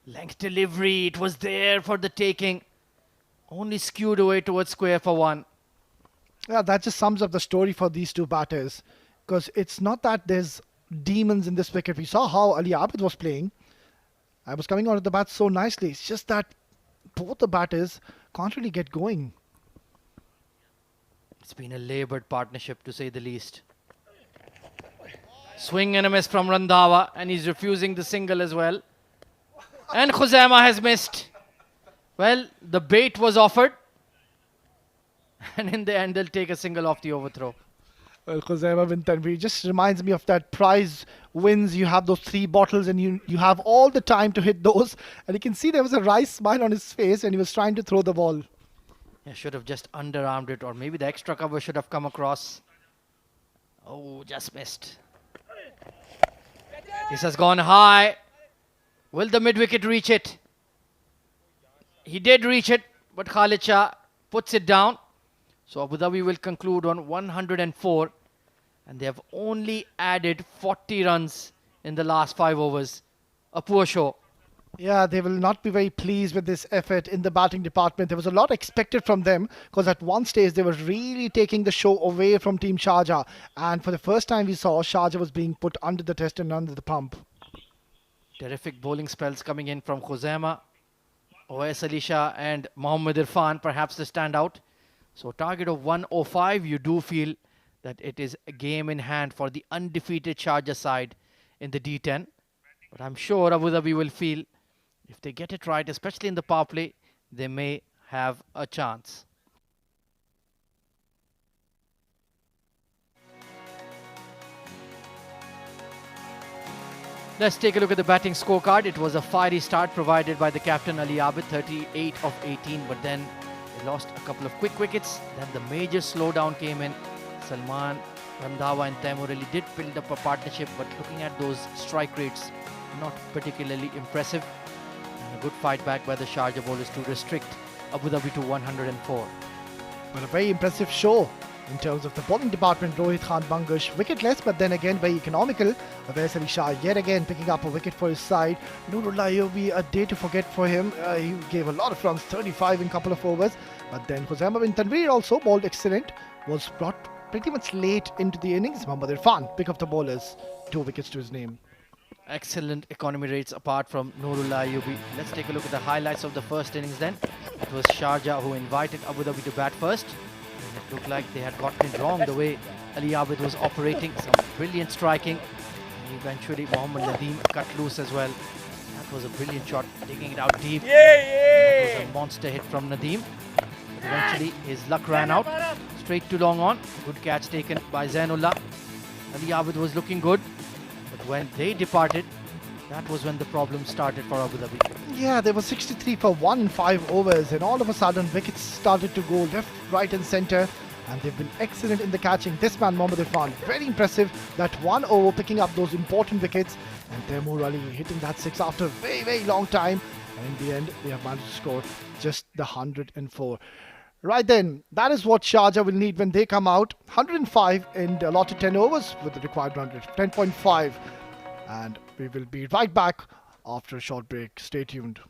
Length delivery, it was there for the taking. Only skewed away towards square for 1. Yeah, that just sums up the story for these 2 batters. Because it's not that there's demons in this wicket. We saw how Ali Abid was playing. I was coming onto the bat so nicely. It's just that both the batters can't really get going. It's been a laboured partnership, to say the least. Swing and a miss from Randhawa, and he's refusing the single as well. And Khuzaima has missed. Well, the bait was offered. And in the end, they'll take a single off the overthrow. Well, Khuzaima bin Tanveer just reminds me of that prize wins. You have those 3 bottles and you have all the time to hit those. And you can see there was a wry smile on his face and he was trying to throw the ball. Yeah, should have just underarmed it, or maybe the extra cover should have come across. Oh, just missed. This has gone high. Will the mid-wicket reach it? He did reach it, but Khalid Shah puts it down. So Abu Dhabi will conclude on 104, and they have only added 40 runs in the last 5 overs. A poor show. Yeah, they will not be very pleased with this effort in the batting department. There was a lot expected from them because at one stage they were really taking the show away from Team Sharjah. And for the first time we saw Sharjah was being put under the test and under the pump. Terrific bowling spells coming in from Khuzaima, Awais Ali Shah and Mohammad Irfan, perhaps the standout. So target of 105, you do feel that it is a game in hand for the undefeated Sharjah side in the D10. But I'm sure Abu Dhabi will feel if they get it right, especially in the power play, they may have a chance. Let's take a look at the batting scorecard. It was a fiery start provided by the captain Ali Abid, 38 of 18, but then they lost a couple of quick wickets. Then the major slowdown came in. Salman, Randhawa and Taimur Ali did build up a partnership, but looking at those strike rates, not particularly impressive. And a good fight back by the Sharjah bowlers to restrict Abu Dhabi to 104. But a very impressive show in terms of the bowling department. Rohit Khan Bangash wicketless, but then again very economical. Awais Ali Shah yet again picking up a wicket for his side. Nurullah Ayyubi, a day to forget for him. He gave a lot of runs, 35 in a couple of overs. But then Khuzaima bin Tanveer also bowled excellent. Was brought pretty much late into the innings. Mohammad Irfan pick up the bowlers, 2 wickets to his name. Excellent economy rates apart from Nurullah Ayyubi. Let's take a look at the highlights of the first innings then. It was Sharjah who invited Abu Dhabi to bat first. And it looked like they had gotten it wrong the way Ali Abid was operating. Some brilliant striking. And eventually Mohammad Nadeem cut loose as well. That was a brilliant shot, taking it out deep. That was a monster hit from Nadeem. But eventually his luck ran out. Straight to long on. Good catch taken by Zainullah. Ali Abid was looking good. But when they departed, that was when the problem started for Abu Dhabi. Yeah, there was 63 for 1 in 5 overs, and all of a sudden wickets started to go left, right and centre, and they've been excellent in the catching. This man Mohammad Irfan, very impressive, that 1 over picking up those important wickets, and Taimur Ali hitting that 6 after a very, very long time, and in the end they have managed to score just the 104. Right then, that is what Sharjah will need when they come out. 105 in the allotted 10 overs with the required run rate, 10.5. And we will be right back after a short break. Stay tuned.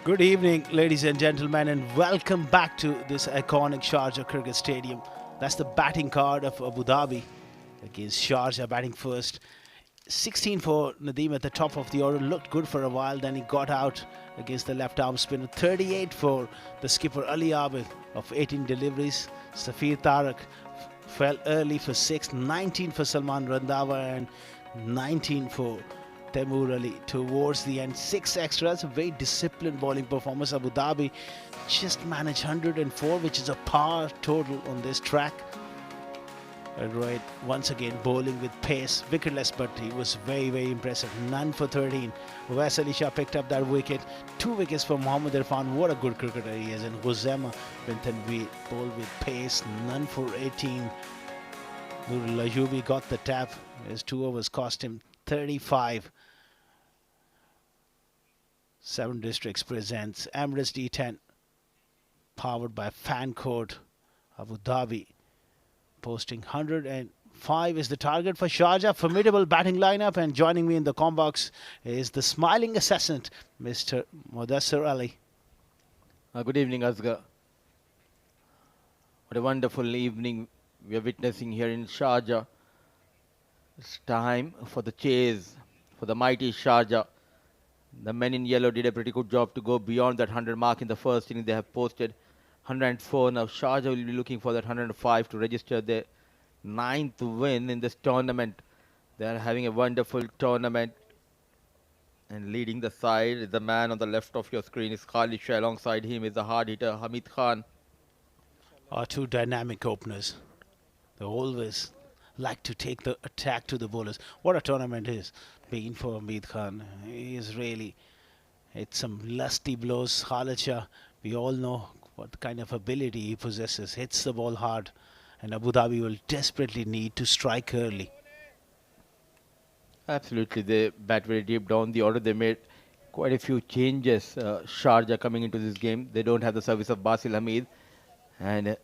Good evening, ladies and gentlemen, and welcome back to this iconic Sharjah Cricket Stadium. That's the batting card of Abu Dhabi against Sharjah, batting first. 16 for Nadeem at the top of the order, looked good for a while, then he got out against the left arm spinner. 38 for the skipper Ali Abid of 18 deliveries. Safir Tariq fell early for 6, 19 for Salman Randhawa and 19 for Taimur Ali towards the end. 6 extras, a very disciplined bowling performance. Abu Dhabi just managed 104, which is a par total on this track. Rohit once again bowling with pace, wicketless, but he was very, very impressive. None for 13. Wais Ali Shah picked up that wicket. 2 wickets for Mohammad Irfan. What a good cricketer he is. And Huzema bin Tanveer bowled with pace. None for 18. Nurul Ayubi got the tap. His 2 overs cost him 35. 7 Districts presents Emirates D10, powered by Fan Court Abu Dhabi. Posting 105 is the target for Sharjah. Formidable batting lineup, and joining me in the com box is the smiling assassin, Mr. Mudassir Ali. Good evening, Asghar. What a wonderful evening we are witnessing here in Sharjah. It's time for the chase for the mighty Sharjah. The men in yellow did a pretty good job to go beyond that 100 mark in the first inning. They have posted 104. Now Sharjah will be looking for that 105 to register their 9th win in this tournament. They are having a wonderful tournament. And leading the side is the man on the left of your screen is Khalid Shah. Alongside him is the hard hitter Hamid Khan. Our 2 dynamic openers. They always like to take the attack to the bowlers. What a tournament is been for Hamid Khan. He is really hit some lusty blows. Khalid Shah, we all know what kind of ability he possesses. Hits the ball hard, and Abu Dhabi will desperately need to strike early. Absolutely, they bat very deep down the order. They made quite a few changes. Sharjah coming into this game. They don't have the service of Basil Hamid, and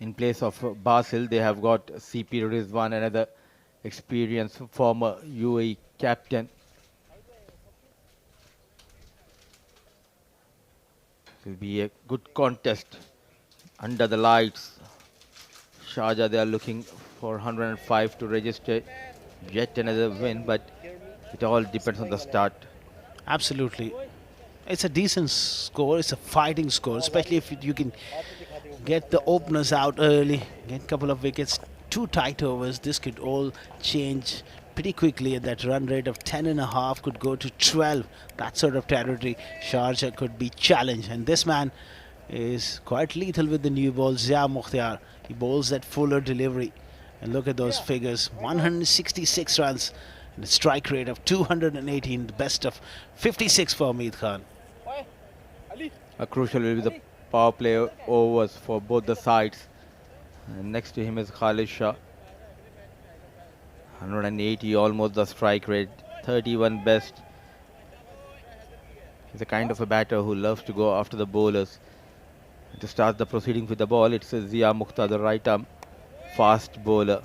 in place of Basil, they have got CP Rizwan, another experienced former UAE captain. It will be a good contest under the lights. Sharjah, they are looking for 105 to register yet another win, but it all depends on the start. Absolutely. It's a decent score. It's a fighting score, especially if you can get the openers out early, get a couple of wickets. 2 tight overs. This could all change pretty quickly, and that run rate of 10.5 could go to 12. That sort of territory, Sharjah could be challenged. And this man is quite lethal with the new ball, Zia Mukhtar. He bowls that fuller delivery. And look at those figures, 166 runs and a strike rate of 218, the best of 56 for Hamid Khan. A crucial will be the power play overs for both the sides. And next to him is Khalid Shah. 180 almost the strike rate, 31 best. He's a kind of a batter who loves to go after the bowlers. And to start the proceedings with the ball, it's Zia Mukhtar, the right arm fast bowler.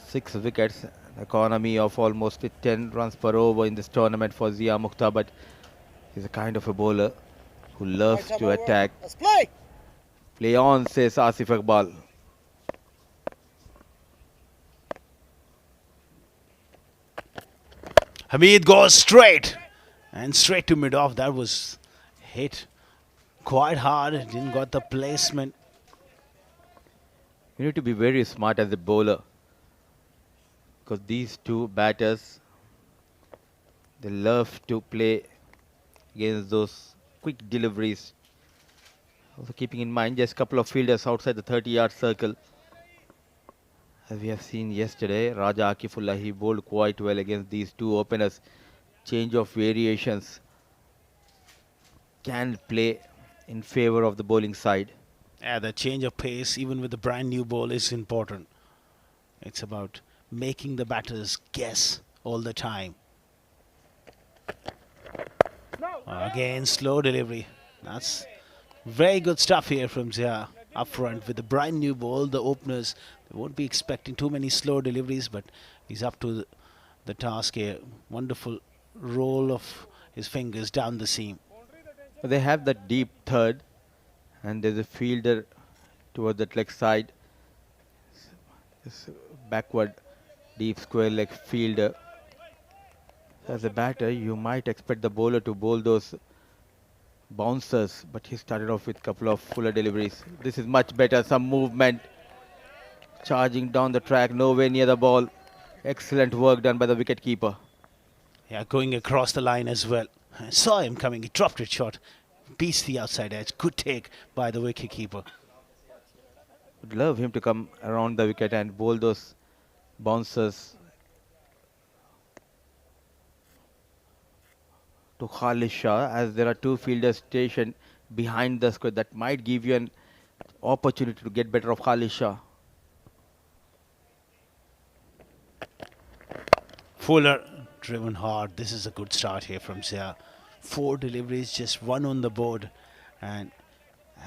6 wickets, an economy of almost 10 runs per over in this tournament for Zia Mukhtar, but he's a kind of a bowler who loves to attack. Play on, says Asif Iqbal. Hamid goes straight and straight to mid-off. That was hit quite hard. Didn't got the placement. You need to be very smart as a bowler, because these 2 batters, they love to play against those quick deliveries. Also keeping in mind just a couple of fielders outside the 30-yard circle. As we have seen yesterday, Raja Akifullah, he bowled quite well against these 2 openers. Change of variations can play in favor of the bowling side. Yeah, the change of pace, even with the brand new ball, is important. It's about making the batters guess all the time. Again, slow delivery. That's very good stuff here from Zia up front with the brand new ball. The openers, they won't be expecting too many slow deliveries, but he's up to the task here. Wonderful roll of his fingers down the seam. They have that deep third, and there's a fielder towards that leg side. This backward deep square leg fielder. As a batter, you might expect the bowler to bowl those bouncers, but he started off with a couple of fuller deliveries. This is much better. Some movement, charging down the track, nowhere near the ball. Excellent work done by the wicket keeper. Yeah, going across the line as well. I saw him coming. He dropped it short. Beats the outside edge. Good take by the wicketkeeper. Would love him to come around the wicket and bowl those bouncers to Khalid Shah, as there are two fielders stationed behind the square. That might give you an opportunity to get better of Khalid Shah. Fuller driven hard. This is a good start here from Zia. 4 deliveries, just 1 on the board. And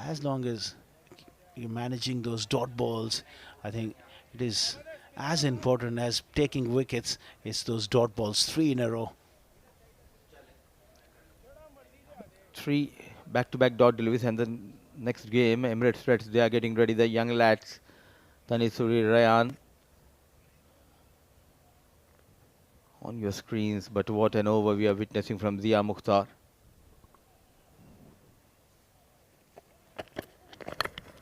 as long as you're managing those dot balls, I think it is as important as taking wickets. It's those dot balls, 3 in a row. 3 back-to-back dot deliveries, and the next game, Emirates Reds, they are getting ready. The young lads, Tanisuri Rayan, on your screens. But what an over we are witnessing from Zia Mukhtar.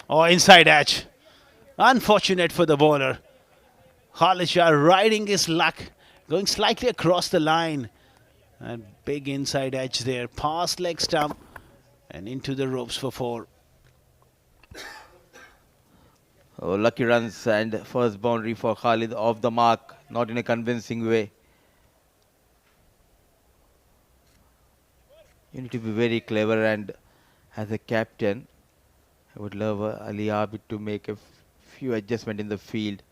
Oh, inside edge. Unfortunate for the bowler. Khalid Shah riding his luck, going slightly across the line. And big inside edge there. Past leg stump and into the ropes for 4. Oh, lucky runs and first boundary for Khalid, off the mark, not in a convincing way. You need to be very clever, and as a captain, I would love Ali Abid to make a few adjustments in the field.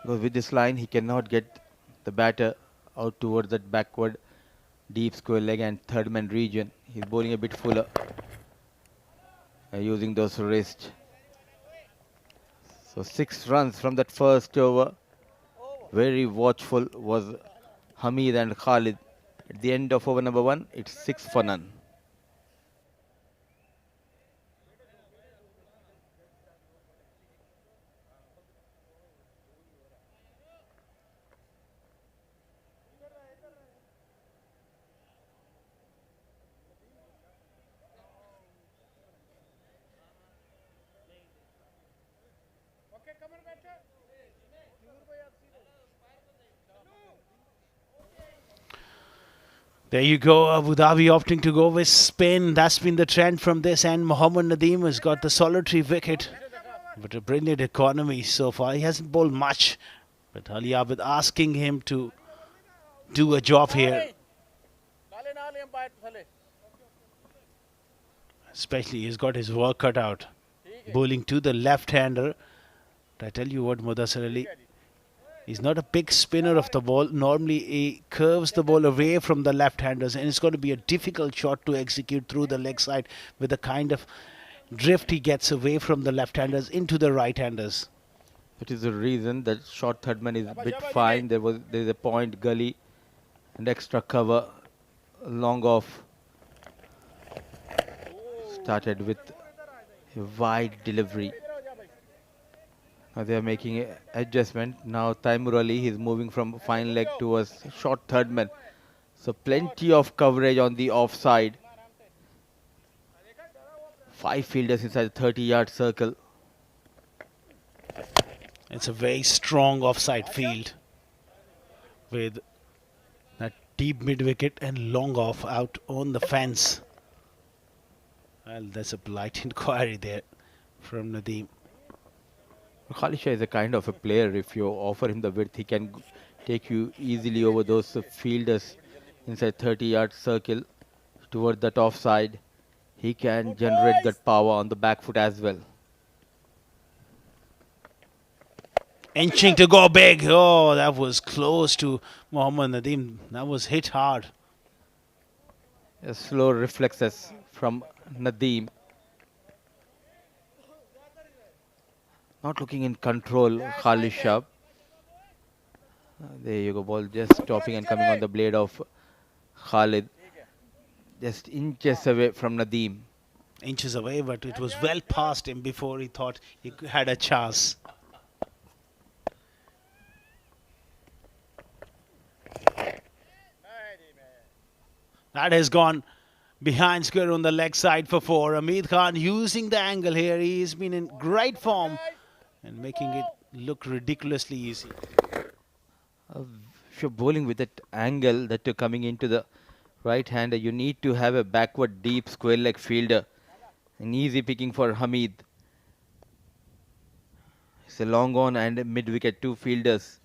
Because with this line, he cannot get the batter out towards that backward deep square leg and third man region. He's bowling a bit fuller, using those wrists. So 6 runs from that first over. Very watchful was Hamid and Khalid. At the end of over number 1, it's 6 for none. There you go, Abu Dhabi opting to go with spin. That's been the trend from this end. Mohammad Nadeem has got the solitary wicket, but a brilliant economy so far. He hasn't bowled much, but Ali Abid asking him to do a job here. Especially he's got his work cut out. Bowling to the left-hander. But I tell you what, Mudassar Ali, he's not a big spinner of the ball. Normally he curves the ball away from the left-handers, and it's going to be a difficult shot to execute through the leg side with the kind of drift he gets away from the left-handers into the right-handers. That is the reason that short third man is a bit fine. There is a point gully and extra cover long off. Started with a wide delivery. Now they are making an adjustment. Now Taimur Ali is moving from fine leg towards short third man. So plenty of coverage on the offside. 5 fielders inside the 30-yard circle. It's a very strong offside field with that deep mid-wicket and long off out on the fence. Well, there's a polite inquiry there from Nadeem. Khalid Shah is a kind of a player. If you offer him the width, he can take you easily over those fielders inside 30-yard circle toward that offside. He can generate that power on the back foot as well. Inching to go big. Oh, that was close to Mohammad Nadeem. That was hit hard. Slow reflexes from Nadeem. Not looking in control, Khalid Shah. There you go, ball just stopping and coming on the blade of Khalid. just inches away from Nadeem. Inches away, but it was well past him before he thought he had a chance. That has gone behind square on the leg side for 4. Hamid Khan using the angle here. He's been in great form and making it look ridiculously easy. If you're bowling with that angle that you're coming into the right hander, you need to have a backward deep square leg fielder. An easy picking for Hamid. It's a long on and mid wicket, 2 fielders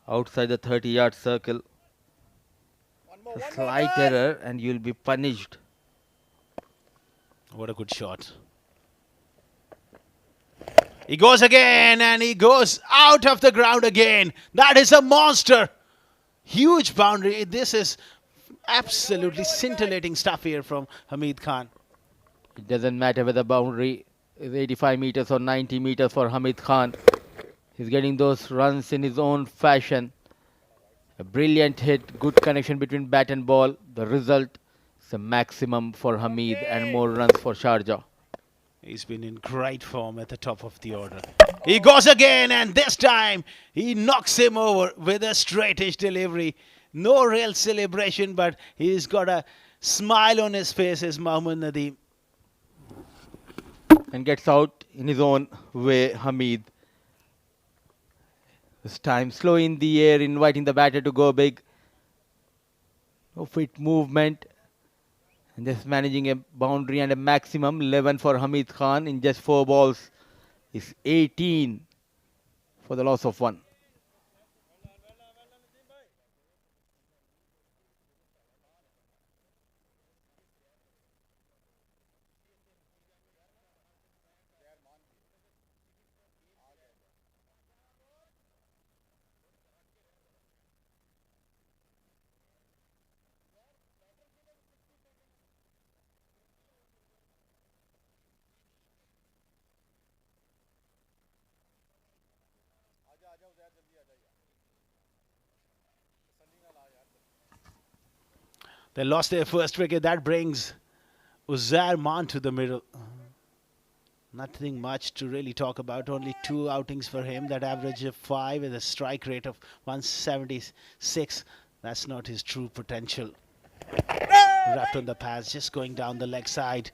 outside the 30-yard circle. A slight error and you'll be punished. What a good shot. He goes again and he goes out of the ground again. That is a monster. Huge boundary. This is absolutely scintillating stuff here from Hamid Khan. It doesn't matter whether the boundary is 85 meters or 90 meters for Hamid Khan. He's getting those runs in his own fashion. A brilliant hit, good connection between bat and ball. The result is a maximum for Hamid and more runs for Sharjah. He's been in great form at the top of the order. He goes again and this time he knocks him over with a straightish delivery. No real celebration, but he's got a smile on his face as Mohammad Nadeem. And gets out in his own way, Hamid. This time slow in the air, inviting the batter to go big. No fit movement. And just managing a boundary and a maximum 11 for Hamid Khan in just 4 balls. Is 18 for the loss of 1. They lost their first wicket. That brings Uzair Man to the middle. Nothing much to really talk about. Only 2 outings for him. That average of 5 with a strike rate of 176. That's not his true potential. Wrapped on the pads, just going down the leg side.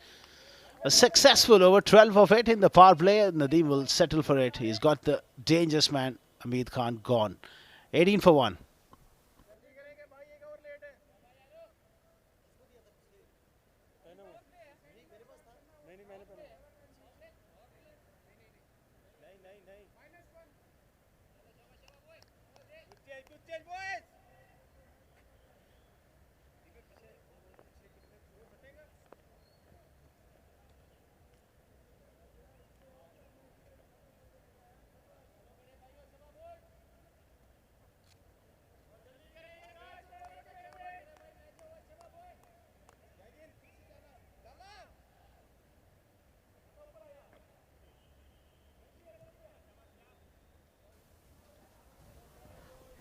A successful over, 12 of it in the power play. Nadeem will settle for it. He's got the dangerous man, Hamid Khan, gone. 18 for 1.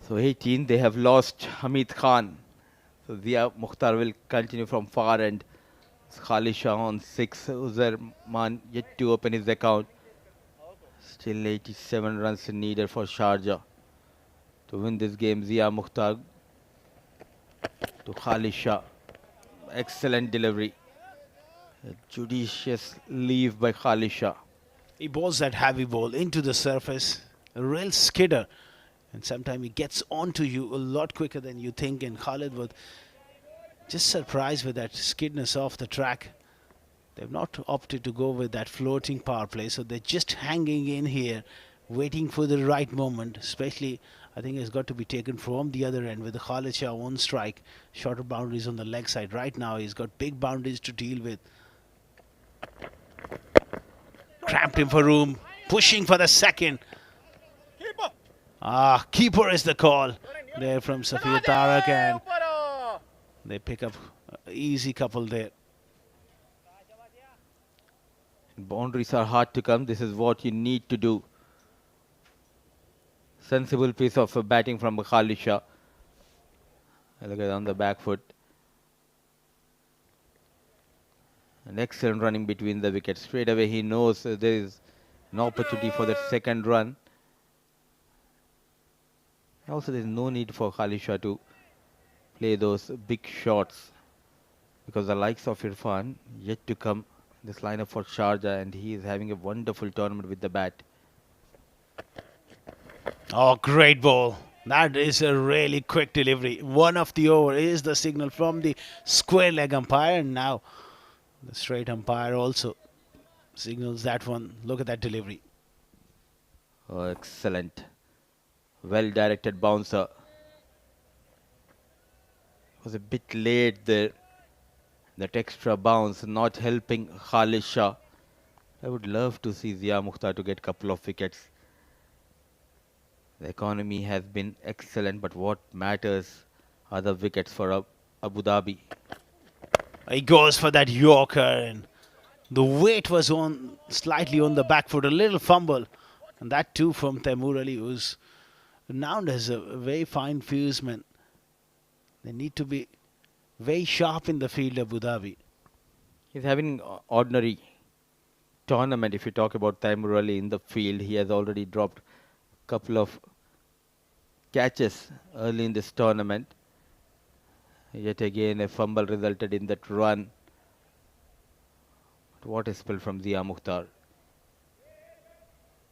So 18, they have lost Hamid Khan. So Zia Mukhtar will continue from far end. Khalid Shah on 6. Uzair Man yet to open his account. Still 87 runs needed for Sharjah to win this game. Zia Mukhtar to Khalid Shah. Excellent delivery. A judicious leave by Khalid Shah. He bowls that heavy ball into the surface. A real skidder. And sometimes he gets onto you a lot quicker than you think. And Khalid was just surprised with that skidness off the track. They've not opted to go with that floating power play. So they're just hanging in here, waiting for the right moment. Especially, I think it's got to be taken from the other end with the Khalid Shah on strike. Shorter boundaries on the leg side. Right now, he's got big boundaries to deal with. Cramped him for room. Pushing for the second. Keeper is the call there from Safir Tarak, and they pick up an easy couple there. Boundaries are hard to come. This is what you need to do. Sensible piece of batting from Khalid Shah. Look at on the back foot. An excellent running between the wickets. Straight away he knows there is an opportunity for that second run. Also, there is no need for Khalisha to play those big shots because the likes of Irfan yet to come this lineup for Sharjah, and he is having a wonderful tournament with the bat. Oh, great ball. That is a really quick delivery. One of the over is the signal from the square leg umpire. And now the straight umpire also signals that one. Look at that delivery. Oh, excellent. Well directed bouncer. Was a bit late there. That extra bounce not helping Khalisha. I would love to see Zia Mukhtar to get a couple of wickets. The economy has been excellent, but what matters are the wickets for Abu Dhabi. He goes for that Yorker, and the weight was on slightly on the back foot, a little fumble, and that too from Taimur Ali, who's renowned as a very fine fieldsman. They need to be very sharp in the field, Abu Dhabi. He's having ordinary tournament. If you talk about Taimur Ali in the field, he has already dropped a couple of catches early in this tournament. Yet again, a fumble resulted in that run. But what a spell from Zia Mukhtar.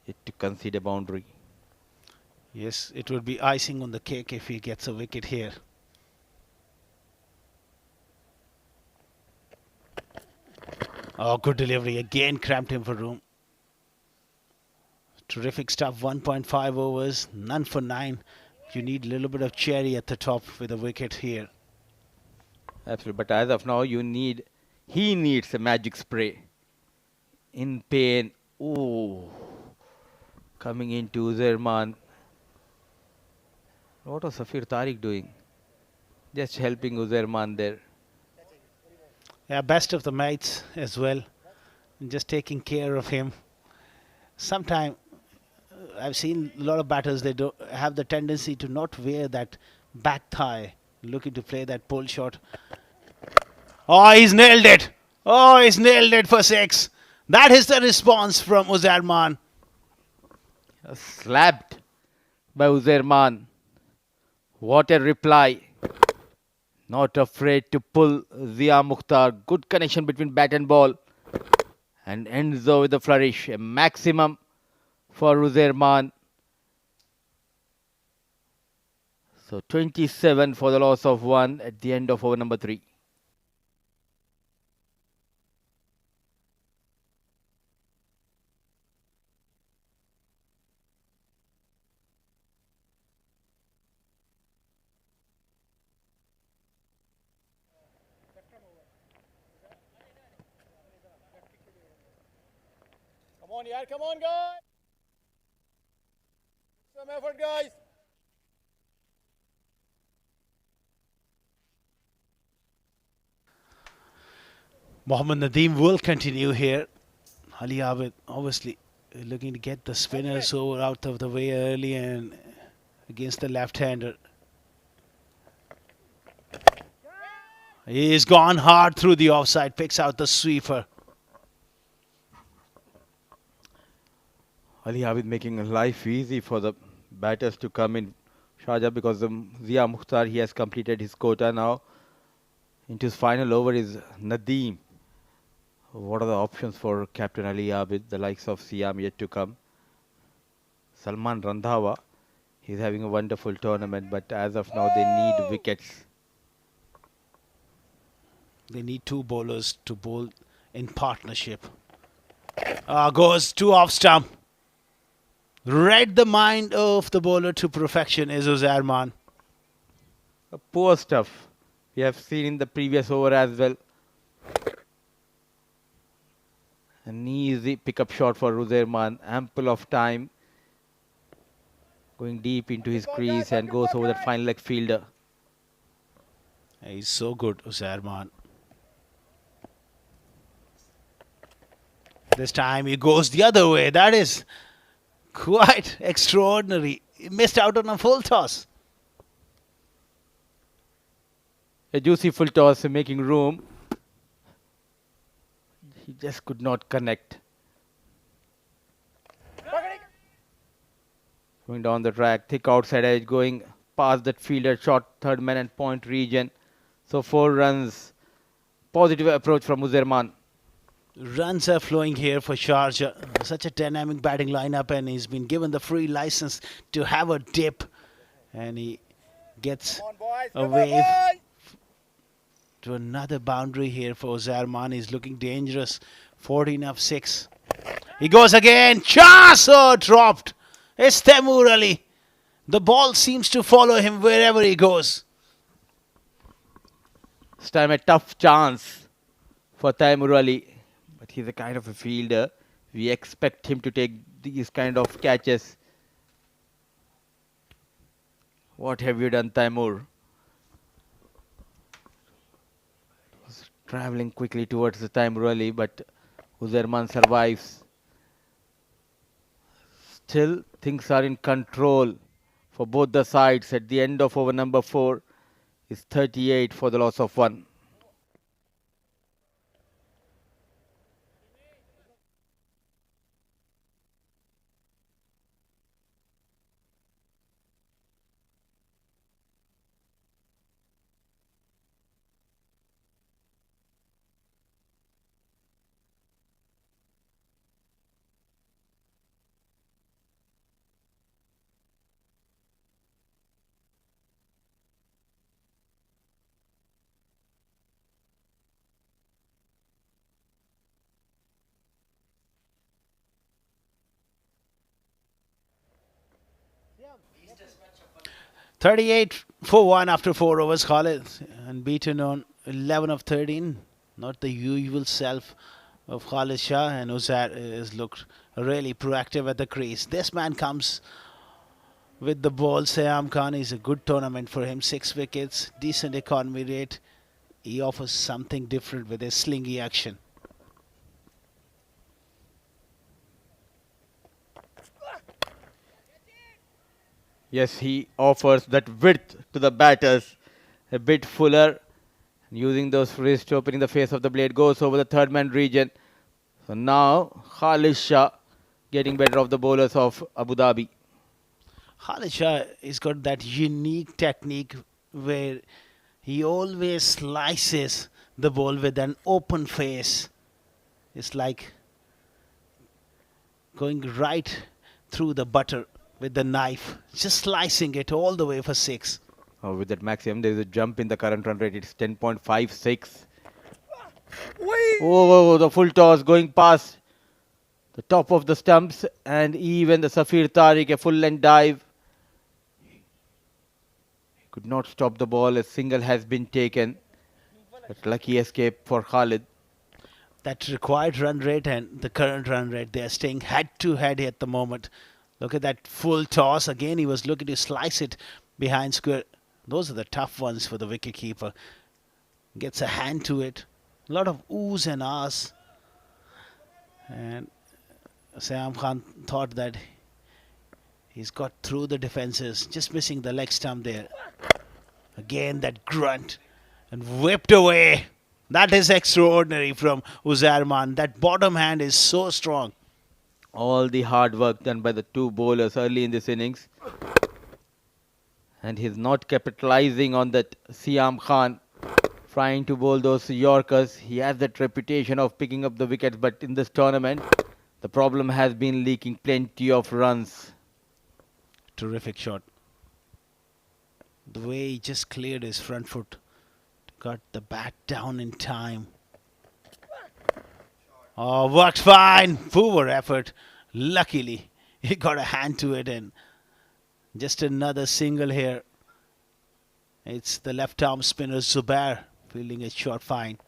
Yet to concede a boundary. Yes, it would be icing on the cake if he gets a wicket here. Oh, good delivery. Again cramped him for room. Terrific stuff. 1.5 overs. None for 9. You need a little bit of cherry at the top with a wicket here. Absolutely. But as of now, he needs a magic spray. In pain. Oh. Coming into Uzerman. What was Safir Tariq doing? Just helping Uzerman there. Yeah, best of the mates as well. And just taking care of him. Sometimes I've seen a lot of batters, they do have the tendency to not wear that back thigh, looking to play that pull shot. Oh, he's nailed it. Oh, he's nailed it for 6. That is the response from Uzerman. Slapped by Uzerman. What a reply. Not afraid to pull Zia Mukhtar. Good connection between bat and ball. And ends with a flourish. A maximum for Uzerman. So 27 for the loss of 1 at the end of over number 3. Come on, yaar, come on, guys. Some effort, guys. Mohammad Nadeem will continue here. Ali Abid obviously looking to get the spinners over out of the way early and against the left-hander. He's gone hard through the offside, picks out the sweeper. Ali Abid making life easy for the batters to come in Sharjah because Zia Mukhtar, he has completed his quota now. Into his final over is Nadeem. What are the options for Captain Ali Abid? The likes of Siam yet to come. Salman Randhawa, he's having a wonderful tournament, but as of now they need wickets. They need 2 bowlers to bowl in partnership. Goes 2 off stump. Read the mind of the bowler to perfection is Uzerman. Poor stuff. We have seen in the previous over as well. An easy pickup shot for Uzerman. Ample of time. Going deep into his crease and goes over that final leg fielder. He's so good, Uzerman. This time he goes the other way. That is quite extraordinary. He missed out on a full toss. A juicy full toss making room. he just could not connect. Going down the track, thick outside edge, going past that fielder, short third man and point region. So 4 runs. Positive approach from Uzerman. Runs are flowing here for Sharjah. Such a dynamic batting lineup, and he's been given the free license to have a dip. And he gets a wave to another boundary here for Uzerman. He's looking dangerous. 14 of 6. He goes again. Chance! Oh, dropped. It's Taimur Ali. The ball seems to follow him wherever he goes. This time a tough chance for Taimur Ali. But he's a kind of a fielder. We expect him to take these kind of catches. What have you done, Taimur? Traveling quickly towards the Taimur Ali, but Uzerman survives. Still, things are in control for both the sides. At the end of over number 4 is 38 for the loss of 1. $38 for 1 after 4 overs, Khalid, and beaten on 11 of 13. Not the usual self of Khalid Shah, and Uzair has looked really proactive at the crease. This man comes with the ball. Siam Khan is a good tournament for him. 6 wickets, decent economy rate. He offers something different with his slingy action. Yes, he offers that width to the batters. A bit fuller. Using those wrists to opening the face of the blade. Goes over the third man region. So now Khalid Shah getting better of the bowlers of Abu Dhabi. Khalid Shah has got that unique technique where he always slices the ball with an open face. It's like going right through the butter with the knife, just slicing it all the way for 6. Oh, with that maximum, there is a jump in the current run rate. It's 10.56. Oh, the full toss going past the top of the stumps, and even the Safir Tariq, a full length dive. He could not stop the ball. A single has been taken. But lucky escape for Khalid. That required run rate and the current run rate, they are staying head to head at the moment. Look at that full toss. Again, he was looking to slice it behind square. Those are the tough ones for the wicketkeeper. Gets a hand to it. A lot of oohs and ahs. And Siam Khan thought that he's got through the defenses. Just missing the leg stump there. Again, that grunt. And whipped away. That is extraordinary from Uzerman. That bottom hand is so strong. All the hard work done by the two bowlers early in this innings. And he's not capitalizing on that. Siam Khan trying to bowl those Yorkers. He has that reputation of picking up the wickets, but in this tournament, the problem has been leaking plenty of runs. Terrific shot. The way he just cleared his front foot. Got the bat down in time. Oh, worked fine. Poor effort. Luckily, he got a hand to it, and just another single here. It's the left arm spinner Zubair fielding a shot fine.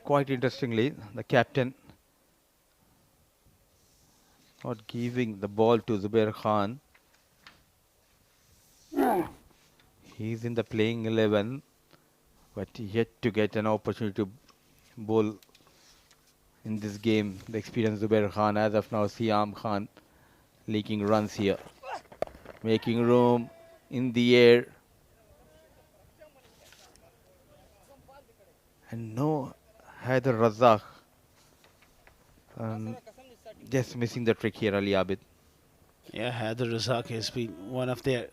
Quite interestingly, the captain not giving the ball to Zubair Khan. He's in the playing 11, but yet to get an opportunity to bowl in this game. The experienced Zubair Khan, as of now, Siam Khan leaking runs here, making room in the air. And no Haider Razzaq. Um, just missing the trick here, Ali Abid. Yeah, Haider Razak has been one of their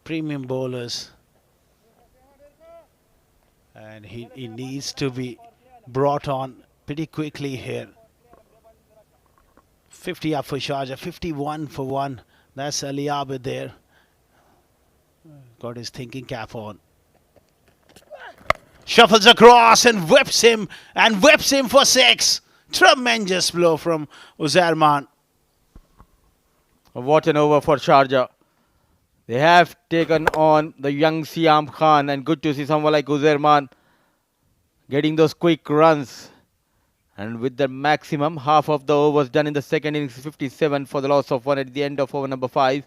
premium bowlers, and he needs to be brought on pretty quickly here. 50 up for Sharjah, 51 for 1. That's Ali Abid there. Got his thinking cap on. Shuffles across and whips him for 6. Tremendous blow from Uzerman. What an over for Sharjah. They have taken on the young Siam Khan, and good to see someone like Uzerman getting those quick runs. And with the maximum, half of the overs done in the second innings, 57 for the loss of 1 at the end of over number 5.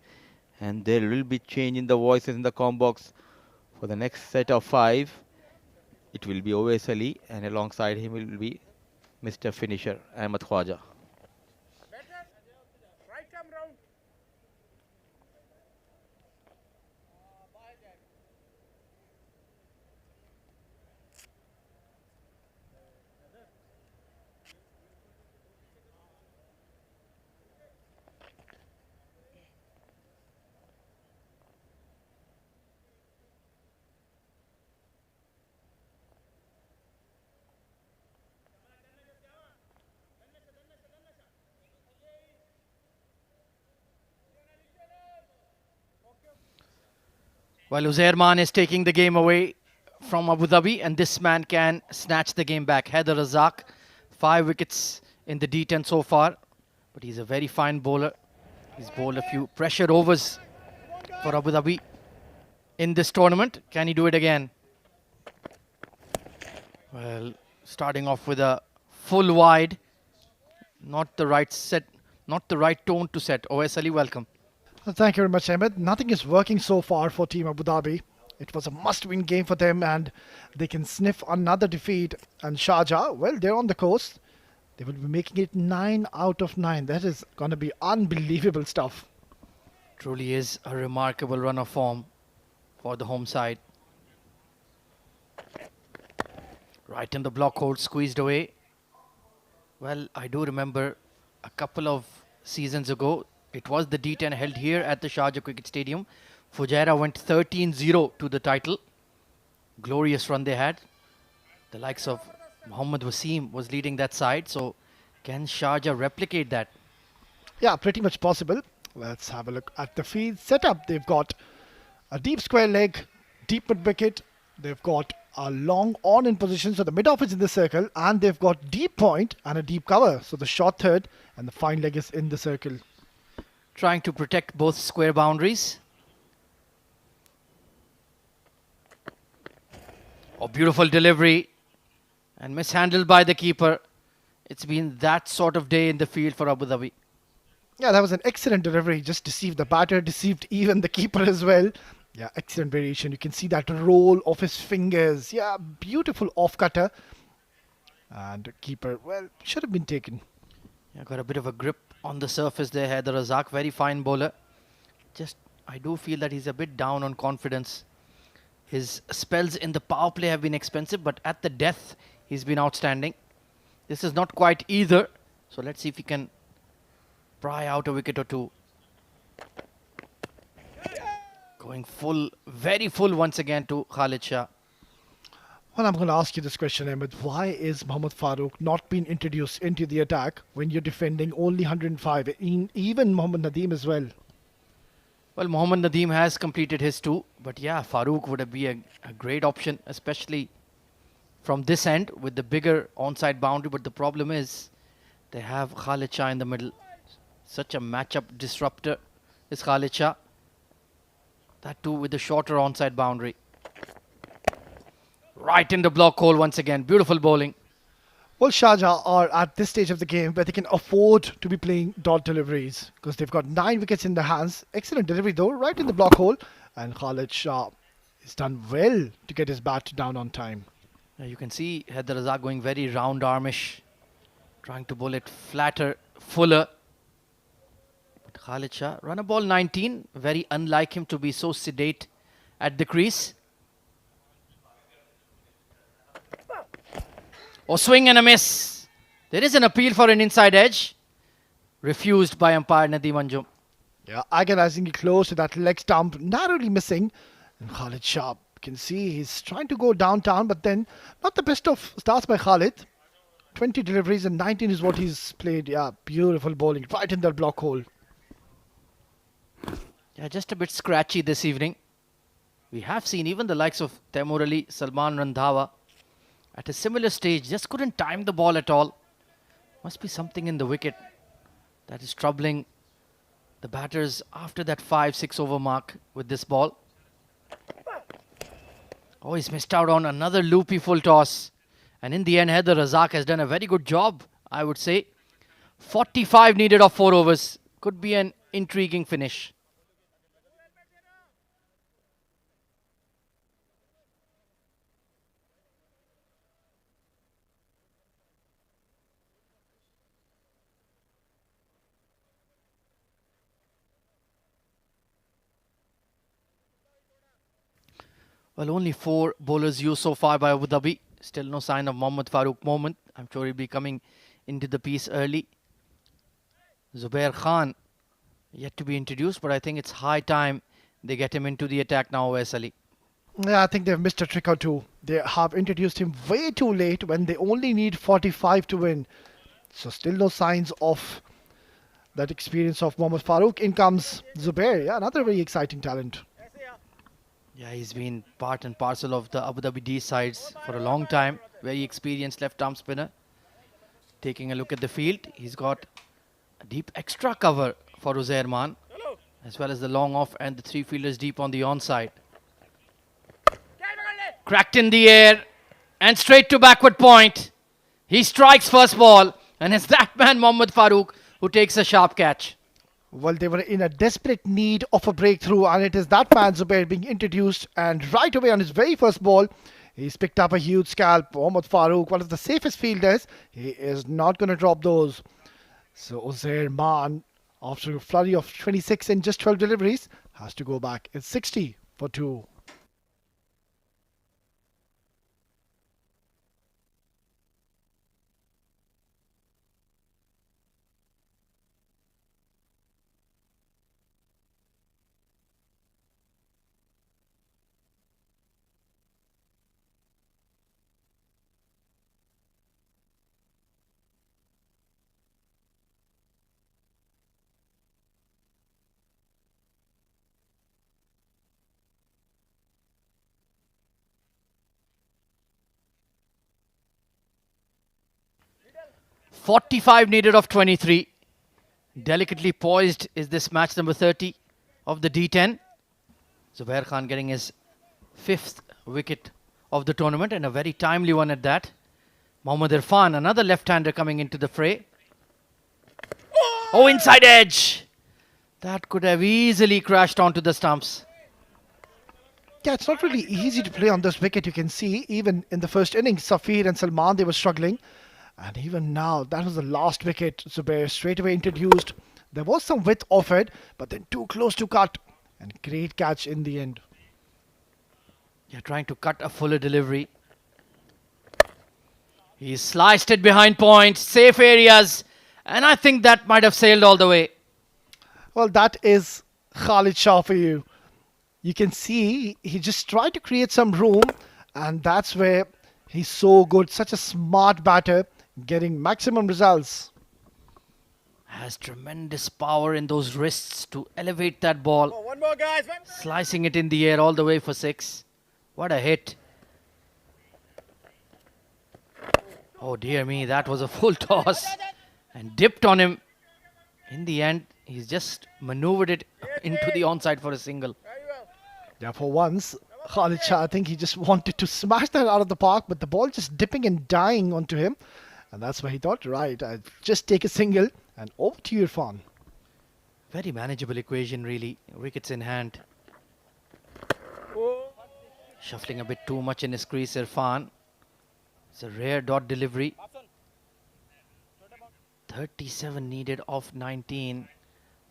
And there will be change in the voices in the com box for the next set of 5. It will be Owais Ali, and alongside him will be Mr. Finisher, Ahmed Khwaja. Well, Uzairman is taking the game away from Abu Dhabi, and this man can snatch the game back. Haider Razzaq, 5 wickets in the D10 so far, but he's a very fine bowler. He's bowled a few pressure overs for Abu Dhabi in this tournament. Can he do it again? Well, starting off with a full wide, not the right set, not the right tone to set. Owais Ali, welcome. Thank you very much, Ahmed. Nothing is working so far for Team Abu Dhabi. It was a must-win game for them, and they can sniff another defeat. And Sharjah, well, they're on the coast. They will be making it 9 out of 9. That is going to be unbelievable stuff. Truly is a remarkable run of form for the home side. Right in the block hold, squeezed away. Well, I do remember a couple of seasons ago, it was the D10 held here at the Sharjah Cricket Stadium. Fujairah went 13-0 to the title. Glorious run they had. The likes of Mohammad Wasim was leading that side. So can Sharjah replicate that? Yeah, pretty much possible. Let's have a look at the field setup. They've got a deep square leg, deep mid wicket. They've got a long on in position, so the mid off is in the circle, and they've got deep point and a deep cover. So the short third and the fine leg is in the circle. Trying to protect both square boundaries. Oh, beautiful delivery. And mishandled by the keeper. It's been that sort of day in the field for Abu Dhabi. Yeah, that was an excellent delivery. Just deceived the batter, deceived even the keeper as well. Yeah, excellent variation. You can see that roll of his fingers. Yeah, beautiful off cutter. And keeper, well, should have been taken. Yeah, got a bit of a grip on the surface there. Haider Razzaq, very fine bowler. Just, I do feel that he's a bit down on confidence. His spells in the power play have been expensive, but at the death, he's been outstanding. This is not quite either. So let's see if he can pry out a wicket or two. Going full, very full once again to Khalid Shah. Well, I'm going to ask you this question, Ahmed. Why is Mohammad Farooq not being introduced into the attack when you're defending only 105? Even Mohammad Nadeem as well. Well, Mohammad Nadeem has completed his 2, but yeah, Farooq would be a great option, especially from this end with the bigger onside boundary. But the problem is they have Khalid Shah in the middle. Such a matchup disruptor is Khalid Shah. That too with the shorter onside boundary. Right in the block hole once again. Beautiful bowling. Well, Sharjah are at this stage of the game where they can afford to be playing dot deliveries because they've got 9 wickets in their hands. Excellent delivery though, right in the block hole. And Khalid Shah has done well to get his bat down on time. You can see Haider Razzaq going very round armish. Trying to bowl it flatter, fuller. But Khalid Shah, run a ball 19. Very unlike him to be so sedate at the crease. Oh, swing and a miss. There is an appeal for an inside edge. Refused by umpire Nadeem Anjum. Yeah, agonizing close to that leg stump, narrowly missing. And Khalid Shah can see he's trying to go downtown, but then not the best of starts by Khalid. 20 deliveries and 19 is what he's played. Yeah, beautiful bowling right in that block hole. Yeah, just a bit scratchy this evening. We have seen even the likes of Taimur Ali, Salman Randhawa at a similar stage, just couldn't time the ball at all. Must be something in the wicket that is troubling the batters after that 5-6 over mark with this ball. Oh, he's missed out on another loopy full toss. And in the end, Haider Razak has done a very good job, I would say. 45 needed of 4 overs. Could be an intriguing finish. Well, only 4 bowlers used so far by Abu Dhabi. Still no sign of Mohammad Farooq moment. I'm sure he'll be coming into the piece early. Zubair Khan yet to be introduced, but I think it's high time they get him into the attack now, Wes Ali. Yeah, I think they've missed a trick or two. They have introduced him way too late when they only need 45 to win. So still no signs of that experience of Mohammad Farooq. In comes Zubair. Yeah, another very exciting talent. Yeah, he's been part and parcel of the Abu Dhabi D sides for a long time. Very experienced left-arm spinner. Taking a look at the field, he's got a deep extra cover for Uzair Maan, as well as the long off and the 3 fielders deep on the onside. Cracked in the air and straight to backward point. He strikes first ball, and it's that man Mohammad Farooq who takes a sharp catch. Well, they were in a desperate need of a breakthrough, and it is that man Zubair being introduced, and right away on his very first ball, he's picked up a huge scalp. Mohammad Farooq, one of the safest fielders, he is not going to drop those. So Uzair Maan, after a flurry of 26 in just 12 deliveries, has to go back. It's 60 for 2. .45 needed of 23. Delicately poised is this match number 30 of the D10. Zubair Khan getting his 5th wicket of the tournament, and a very timely one at that. Mohammad Irfan, another left-hander coming into the fray. Oh, inside edge! That could have easily crashed onto the stumps. Yeah, it's not really easy to play on this wicket. You can see, even in the first innings, Safir and Salman, they were struggling. And even now, that was the last wicket. Zubair straight away introduced. There was some width offered, but then too close to cut. And great catch in the end. You're trying to cut a fuller delivery. He sliced it behind point, safe areas. And I think that might have sailed all the way. Well, that is Khalid Shah for you. You can see he just tried to create some room, and that's where he's so good. Such a smart batter, getting maximum results. Has tremendous power in those wrists to elevate that ball. One more, guys. Slicing it in the air all the way for 6. What a hit. Oh dear me, that was a full toss. And dipped on him. In the end, he's just maneuvered it into the onside for a single. Yeah, for once, Khalid Shah, I think he just wanted to smash that out of the park, but the ball just dipping and dying onto him. And that's why he thought, right, I'll just take a single and over to Irfan. Very manageable equation, really. Wickets in hand. Shuffling a bit too much in his crease, Irfan. It's a rare dot delivery. 37 needed off 19.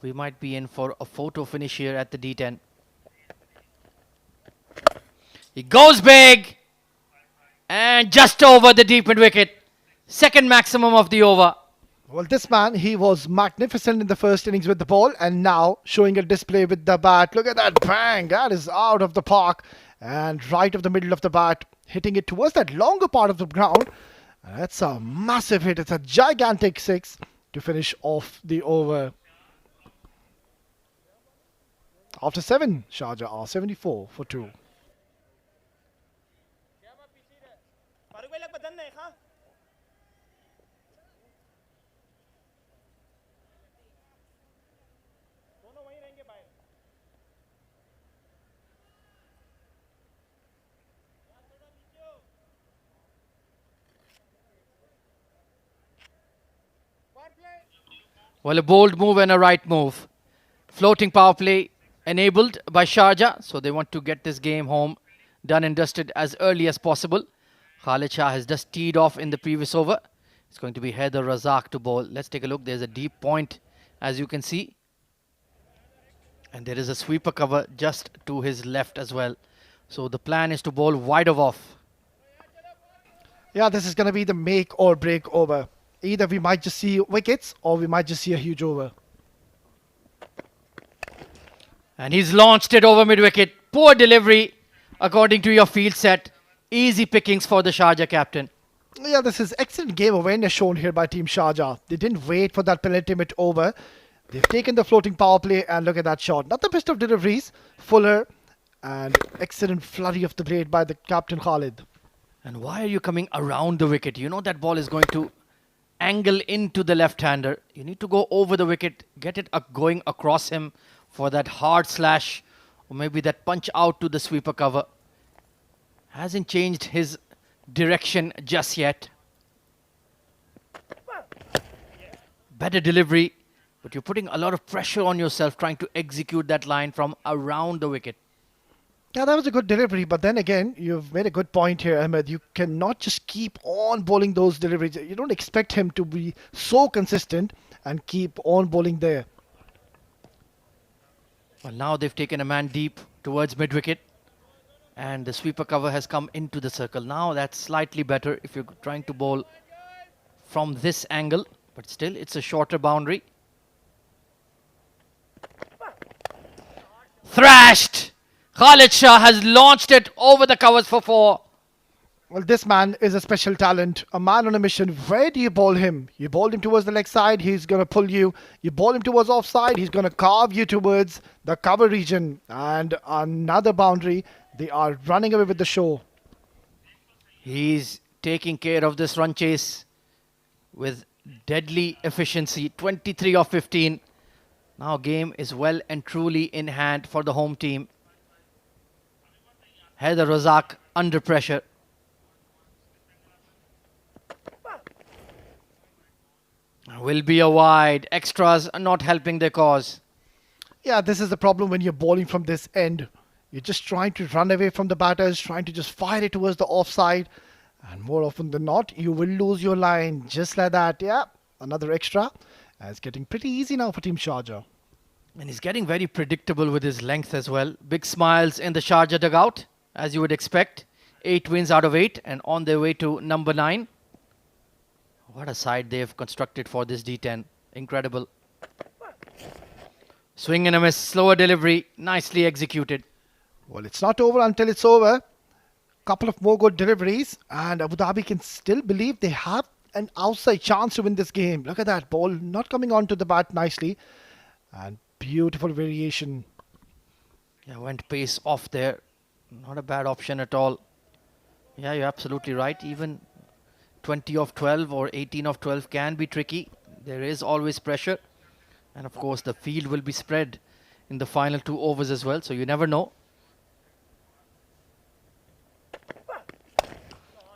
We might be in for a photo finish here at the D10. He goes big and just over the deep mid wicket. Second maximum of the over. Well, this man, he was magnificent in the first innings with the ball and now showing a display with the bat. Look at that bang. That is out of the park and right of the middle of the bat, hitting it towards that longer part of the ground. That's a massive hit. It's a gigantic six to finish off the over. After 7, Sharjah are 74 for 2. Well, a bold move and a right move. Floating power play enabled by Sharjah. So they want to get this game home done and dusted as early as possible. Khalid Shah has just teed off in the previous over. It's going to be Haider Razak to bowl. Let's take a look. There's a deep point, as you can see. And there is a sweeper cover just to his left as well. So the plan is to bowl wide of off. Yeah, this is going to be the make or break over. Either we might just see wickets or we might just see a huge over. And he's launched it over mid-wicket. Poor delivery according to your field set. Easy pickings for the Sharjah captain. Yeah, this is excellent game awareness shown here by Team Sharjah. They didn't wait for that penultimate over. They've taken the floating power play and look at that shot. Not the best of deliveries. Fuller and excellent flurry of the blade by the captain Khalid. And why are you coming around the wicket? You know that ball is going to angle into the left-hander. You need to go over the wicket, get it going across him for that hard slash or maybe that punch out to the sweeper cover. Hasn't changed his direction just yet. Better delivery, but you're putting a lot of pressure on yourself trying to execute that line from around the wicket. Yeah, that was a good delivery, but then again, you've made a good point here, Ahmed. You cannot just keep on bowling those deliveries. You don't expect him to be so consistent and keep on bowling there. Well, now they've taken a man deep towards mid-wicket and the sweeper cover has come into the circle. Now that's slightly better if you're trying to bowl from this angle, but still it's a shorter boundary. Thrashed! Khalid Shah has launched it over the covers for 4. Well, this man is a special talent, a man on a mission. Where do you bowl him? You bowl him towards the leg side, he's going to pull you. You bowl him towards offside, he's going to carve you towards the cover region. And another boundary. They are running away with the show. He's taking care of this run chase with deadly efficiency. 23 of 15. Now game is well and truly in hand for the home team. Haider Razak under pressure. Will be a wide. Extras are not helping their cause. Yeah, this is the problem when you're bowling from this end. You're just trying to run away from the batters, trying to just fire it towards the offside. And more often than not, you will lose your line just like that. Yeah, another extra. And it's getting pretty easy now for Team Sharjah. And he's getting very predictable with his length as well. Big smiles in the Sharjah dugout, as you would expect. 8 wins out of 8 and on their way to number 9. What a side they've constructed for this D10. Incredible. Swing and a miss. Slower delivery. Nicely executed. Well, it's not over until it's over. Couple of more good deliveries. And Abu Dhabi can still believe they have an outside chance to win this game. Look at that ball not coming onto the bat nicely. And beautiful variation. Yeah, went pace off there. Not a bad option at all. Yeah, you're absolutely right. Even 20 of 12 or 18 of 12 can be tricky. There is always pressure. And of course, the field will be spread in the final 2 overs as well. So you never know.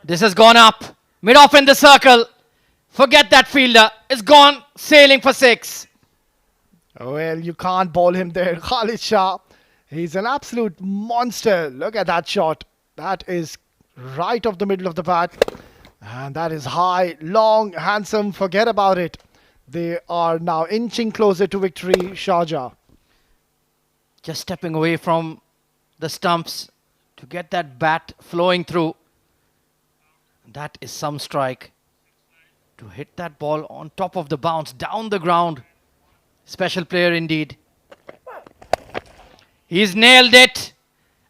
This has gone up. Mid-off in the circle. Forget that fielder. It's gone sailing for 6. Well, you can't bowl him there. Khalid Shah, he's an absolute monster. Look at that shot. That is right off the middle of the bat. And that is high, long, handsome. Forget about it. They are now inching closer to victory, Sharjah. Just stepping away from the stumps to get that bat flowing through. That is some strike. to hit that ball on top of the bounce, down the ground. Special player indeed. He's nailed it.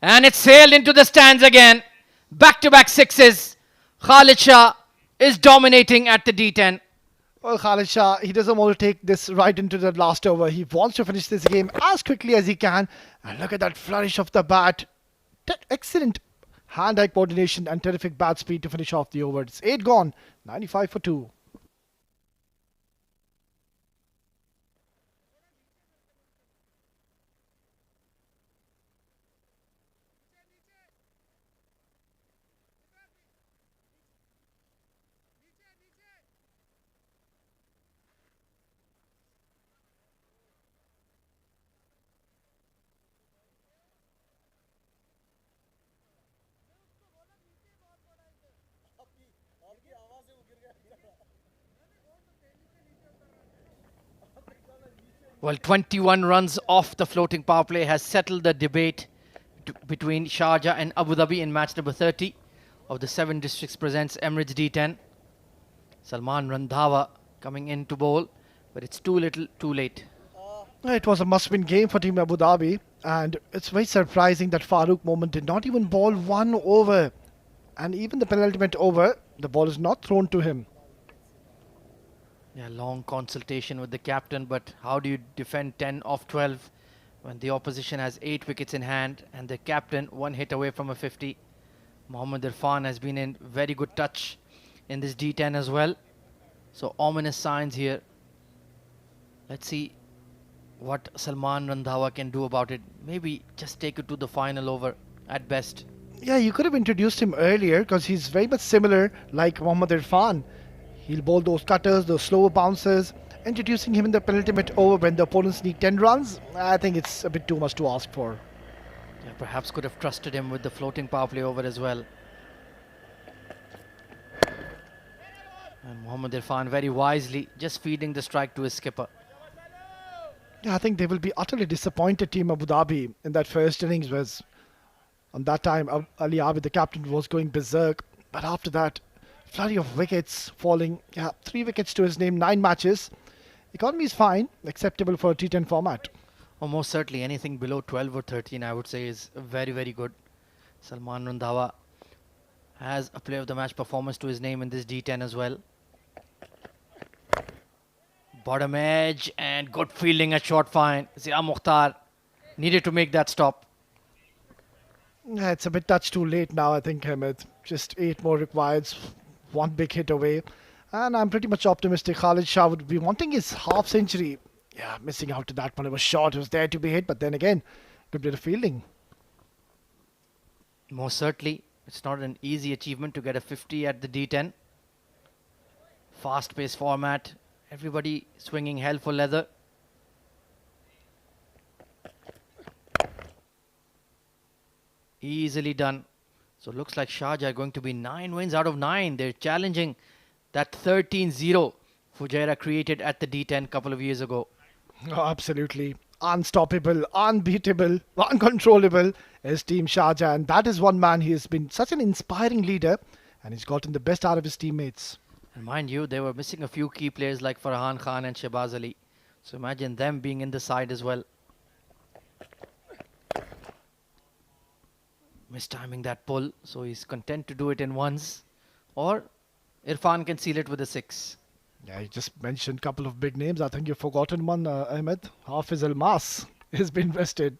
And it's sailed into the stands again. Back-to-back sixes. Khalid Shah is dominating at the D10. Well, Khalid Shah, he doesn't want to take this right into the last over. He wants to finish this game as quickly as he can. And look at that flourish of the bat. Excellent hand-eye coordination and terrific bat speed to finish off the over. It's 8 gone, 95 for 2. Well, 21 runs off the floating power play has settled the debate between Sharjah and Abu Dhabi in match number 30 of the 7 Districts Presents Emirates D10. Salman Randhawa coming in to bowl, but it's too little, too late. It was a must-win game for Team Abu Dhabi, and it's very surprising that Farooq Momin did not even bowl one over. And even the penultimate over, the ball is not thrown to him. Yeah, long consultation with the captain, but how do you defend 10 off 12 when the opposition has 8 wickets in hand and the captain 1 hit away from a 50? Mohammad Irfan has been in very good touch in this D10 as well. So ominous signs here. Let's see what Salman Randhawa can do about it. Maybe just take it to the final over at best. Yeah, you could have introduced him earlier because he's very much similar like Mohammad Irfan. He'll bowl those cutters, those slower bouncers. Introducing him in the penultimate over when the opponents need 10 runs, I think it's a bit too much to ask for. Yeah, perhaps could have trusted him with the floating power play over as well. And Mohammad Irfan very wisely just feeding the strike to his skipper. Yeah, I think they will be utterly disappointed, Team Abu Dhabi, in that first innings. Was on that time Ali Abid, the captain, was going berserk. But after that, flurry of wickets falling. Yeah, 3 wickets to his name, 9 matches. Economy is fine, acceptable for a T10 format. Or most certainly anything below 12 or 13, I would say, is very, very good. Salman Randhawa has a player of the match performance to his name in this D10 as well. Bottom edge and good fielding at short fine. Zia Mukhtar needed to make that stop. Yeah, it's a bit touch too late now, I think, Hamid. Just 8 more required, 1 big hit away. And I'm pretty much optimistic Khalid Shah would be wanting his half century. Yeah, missing out to that one. It was short, it was there to be hit, but then again, good bit of fielding. Most certainly, it's not an easy achievement to get a 50 at the D10. Fast-paced format. Everybody swinging hell for leather. Easily done. So looks like Sharjah are going to be 9 wins out of 9. They're challenging that 13-0 Fujairah created at the D10 a couple of years ago. Oh, absolutely. Unstoppable, unbeatable, uncontrollable is Team Sharjah. And that is one man. He has been such an inspiring leader and he's gotten the best out of his teammates. And mind you, they were missing a few key players like Farhan Khan and Shehbaz Ali. So imagine them being in the side as well. Mistiming that pull, so he's content to do it in ones. Or Irfan can seal it with a 6. Yeah, you just mentioned a couple of big names. I think you've forgotten one, Ahmed. Hafiz Almas has been vested.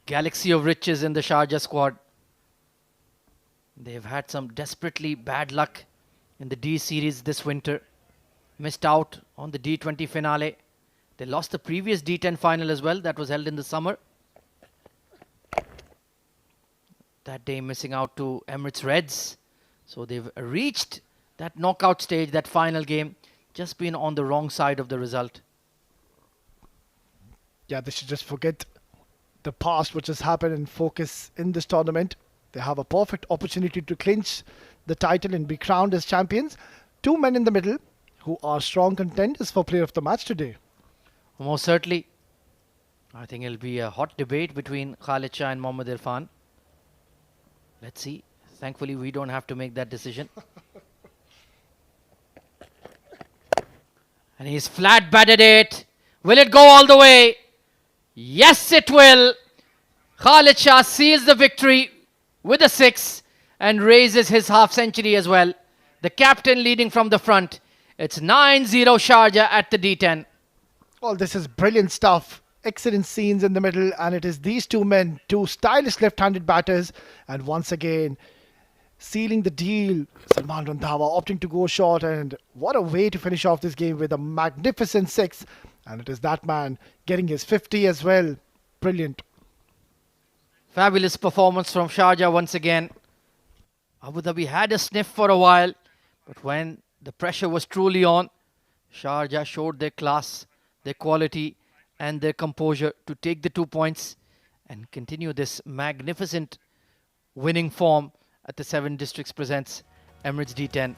Galaxy of riches in the Sharjah squad. They've had some desperately bad luck in the D series this winter. Missed out on the D20 finale. They lost the previous D10 final as well. That was held in the summer. That day missing out to Emirates Reds. So they've reached that knockout stage, that final game. Just been on the wrong side of the result. Yeah, they should just forget the past, which has happened, and focus in this tournament. They have a perfect opportunity to clinch the title and be crowned as champions. 2 men in the middle who are strong contenders for player of the match today. Most certainly. I think it'll be a hot debate between Khalid Shah and Mohammad Irfan. Let's see. Thankfully, we don't have to make that decision. And he's flat batted it. Will it go all the way? Yes, it will. Khalid Shah seals the victory with a 6 and raises his half century as well. The captain leading from the front. It's 9-0 Sharjah at the D10. Well, this is brilliant stuff. Excellent scenes in the middle, and it is these two men, two stylish left-handed batters, and once again sealing the deal. Salman Randhawa opting to go short, and what a way to finish off this game with a magnificent 6. And it is that man getting his 50 as well. Brilliant. Fabulous performance from Sharjah once again. Abu Dhabi had a sniff for a while, but when the pressure was truly on, Sharjah showed their class, their quality and their composure to take the 2 points and continue this magnificent winning form at the 7 Districts Presents Emirates D10.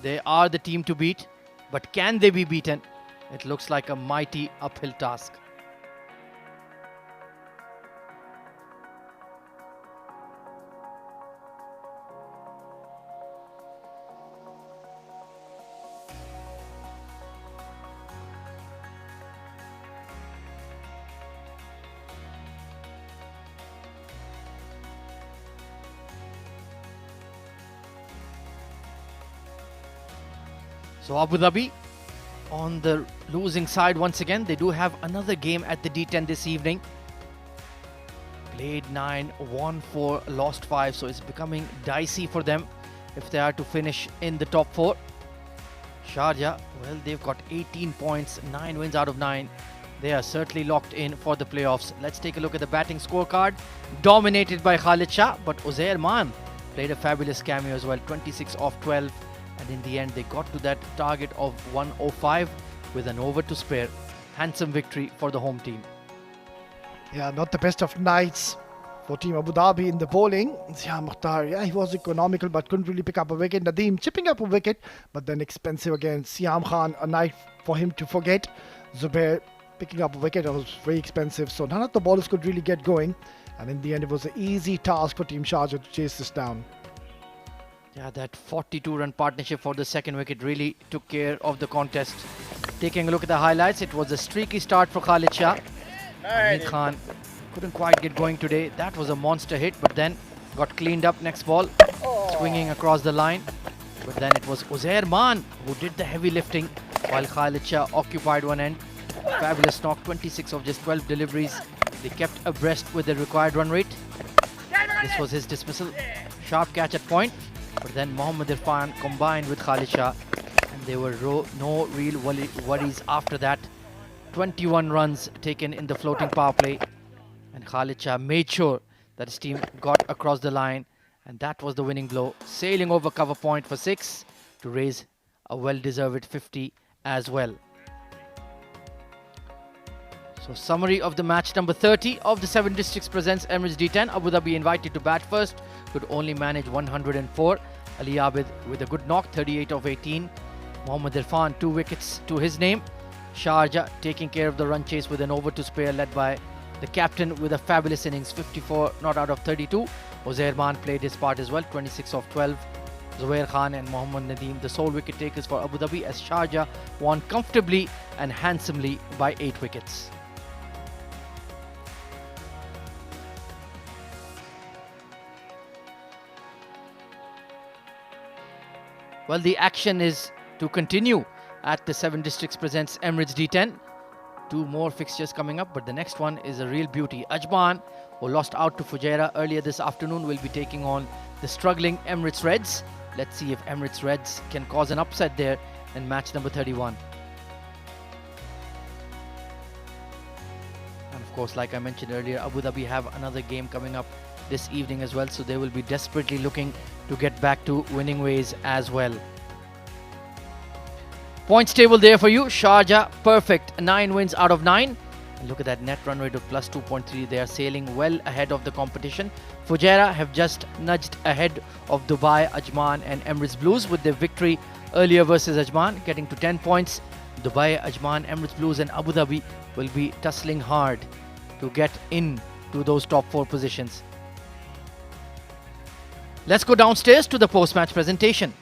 They are the team to beat, but can they be beaten? It looks like a mighty uphill task. So Abu Dhabi on the losing side once again. They do have another game at the D10 this evening. Played 9, won 4, lost 5. So it's becoming dicey for them if they are to finish in the top 4. Sharjah, well, they've got 18 points, 9 wins out of 9. They are certainly locked in for the playoffs. Let's take a look at the batting scorecard. Dominated by Khalid Shah, but Uzair Maan played a fabulous cameo as well. 26 off 12. And in the end, they got to that target of 105 with an over to spare. Handsome victory for the home team. Yeah, not the best of nights for Team Abu Dhabi in the bowling. Ziya Mukhtar, yeah, he was economical but couldn't really pick up a wicket. Nadeem chipping up a wicket, but then expensive again. Siam Khan, a night for him to forget. Zubair picking up a wicket, it was very expensive. So none of the bowlers could really get going. And in the end, it was an easy task for Team Sharjah to chase this down. Yeah, that 42-run partnership for the second wicket really took care of the contest. Taking a look at the highlights, it was a streaky start for Khalid Shah. Hamid Khan couldn't quite get going today. That was a monster hit, but then got cleaned up next ball, swinging across the line. But then it was Uzair Maan who did the heavy lifting while Khalid Shah occupied one end. Fabulous knock, 26 of just 12 deliveries. They kept abreast with the required run rate. This was his dismissal. Sharp catch at point. But then Mohammad Irfan combined with Khalid Shah, and there were no real worries after that. 21 runs taken in the floating power play, and Khalid Shah made sure that his team got across the line, and that was the winning blow, sailing over cover point for 6 to raise a well-deserved 50 as well. So summary of the match number 30 of the 7 Districts Presents Emirates D10. Abu Dhabi invited to bat first, could only manage 104. Ali Abid with a good knock, 38 of 18. Mohammad Irfan, 2 wickets to his name. Sharjah taking care of the run chase with an over to spare led by the captain with a fabulous innings, 54 not out of 32. Uzair Maan played his part as well, 26 of 12. Zubair Khan and Mohammad Nadeem, the sole wicket takers for Abu Dhabi, as Sharjah won comfortably and handsomely by 8 wickets. Well, the action is to continue at the 7 Districts Presents Emirates D10. 2 more fixtures coming up, but the next one is a real beauty. Ajman, who lost out to Fujairah earlier this afternoon, will be taking on the struggling Emirates Reds. Let's see if Emirates Reds can cause an upset there in match number 31. And of course, like I mentioned earlier, Abu Dhabi have another game coming up this evening as well, so they will be desperately looking to get back to winning ways as well. Points table there for you. Sharjah, perfect, 9 wins out of 9. And look at that net run rate of plus 2.3. They are sailing well ahead of the competition. Fujairah have just nudged ahead of Dubai, Ajman and Emirates Blues with their victory earlier versus Ajman, getting to 10 points. Dubai, Ajman, Emirates Blues and Abu Dhabi will be tussling hard to get in to those top 4 positions. Let's go downstairs to the post-match presentation.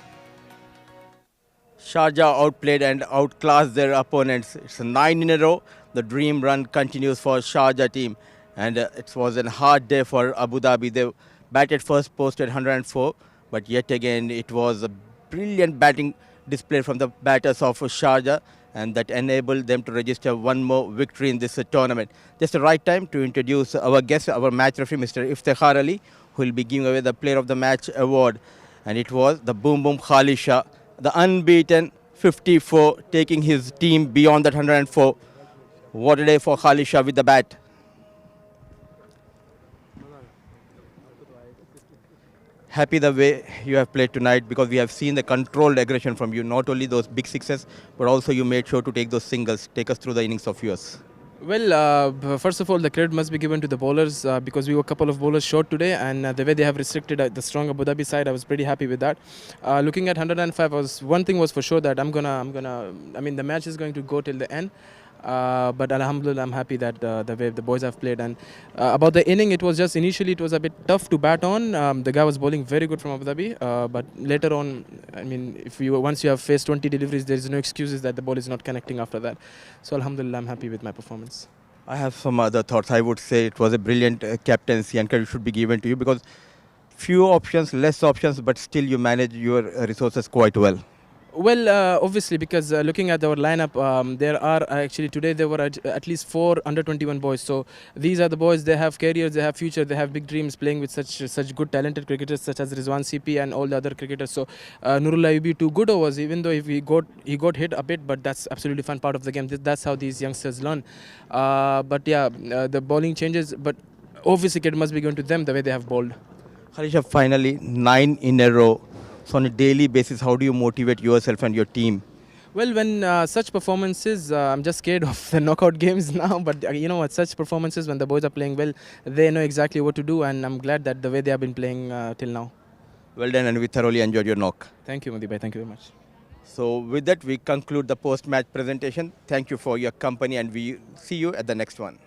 Sharjah outplayed and outclassed their opponents. It's a 9 in a row. The dream run continues for Sharjah team, and it was a hard day for Abu Dhabi. They batted first, posted 104, but yet again it was a brilliant batting display from the batters of Sharjah, and that enabled them to register one more victory in this tournament. Just the right time to introduce our guest, our match referee, Mr. Iftikhar Ali, who will be giving away the Player of the Match award. And it was the Boom Boom Khalisha, the unbeaten 54, taking his team beyond that 104. What a day for Khalisha with the bat. Happy the way you have played tonight, because we have seen the controlled aggression from you. Not only those big sixes, but also you made sure to take those singles. Take us through the innings of yours. Well, first of all, the credit must be given to the bowlers because we were a couple of bowlers short today, and the way they have restricted the strong Abu Dhabi side, I was pretty happy with that. Looking at 105, one thing was for sure that I mean, the match is going to go till the end. But Alhamdulillah, I'm happy that the way the boys have played. And about the inning, it was just initially it was a bit tough to bat on. The guy was bowling very good from Abu Dhabi, but later on, I mean, once you have faced 20 deliveries, there is no excuses that the ball is not connecting after that. So Alhamdulillah, I'm happy with my performance. I have some other thoughts. I would say it was a brilliant captaincy, and credit should be given to you, because few options, less options, but still you manage your resources quite well. Well, obviously, because looking at our lineup, there are actually today there were at least 4 under 21 boys. So these are the boys. They have careers, they have future, they have big dreams, playing with such good talented cricketers such as Rizwan CP and all the other cricketers. So Nurullah UB 2 good overs, even though if he got hit a bit, but that's absolutely fun part of the game. That's how these youngsters learn. But yeah, the bowling changes, but obviously it must be going to them the way they have bowled. Khalisha, finally 9 in a row. So on a daily basis, how do you motivate yourself and your team? Well, when such performances, I'm just scared of the knockout games now. But you know what? Such performances, when the boys are playing well, they know exactly what to do, and I'm glad that the way they have been playing till now. Well done, and we thoroughly enjoyed your knock. Thank you, Madhi bhai. Thank you very much. So with that, we conclude the post-match presentation. Thank you for your company, and we see you at the next one.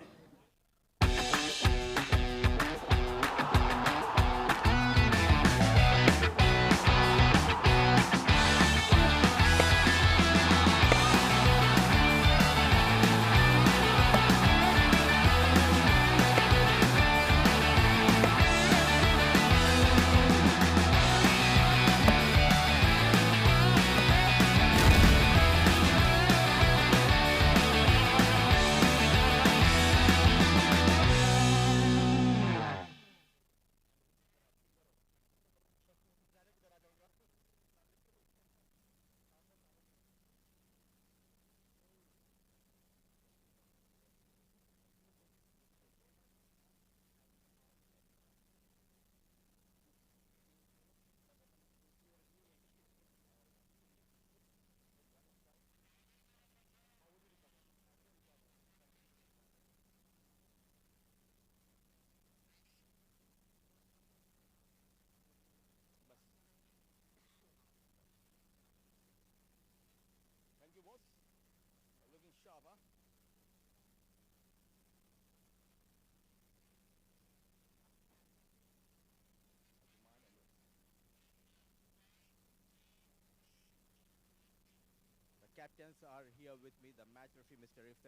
Captains are here with me, the match referee, Mr.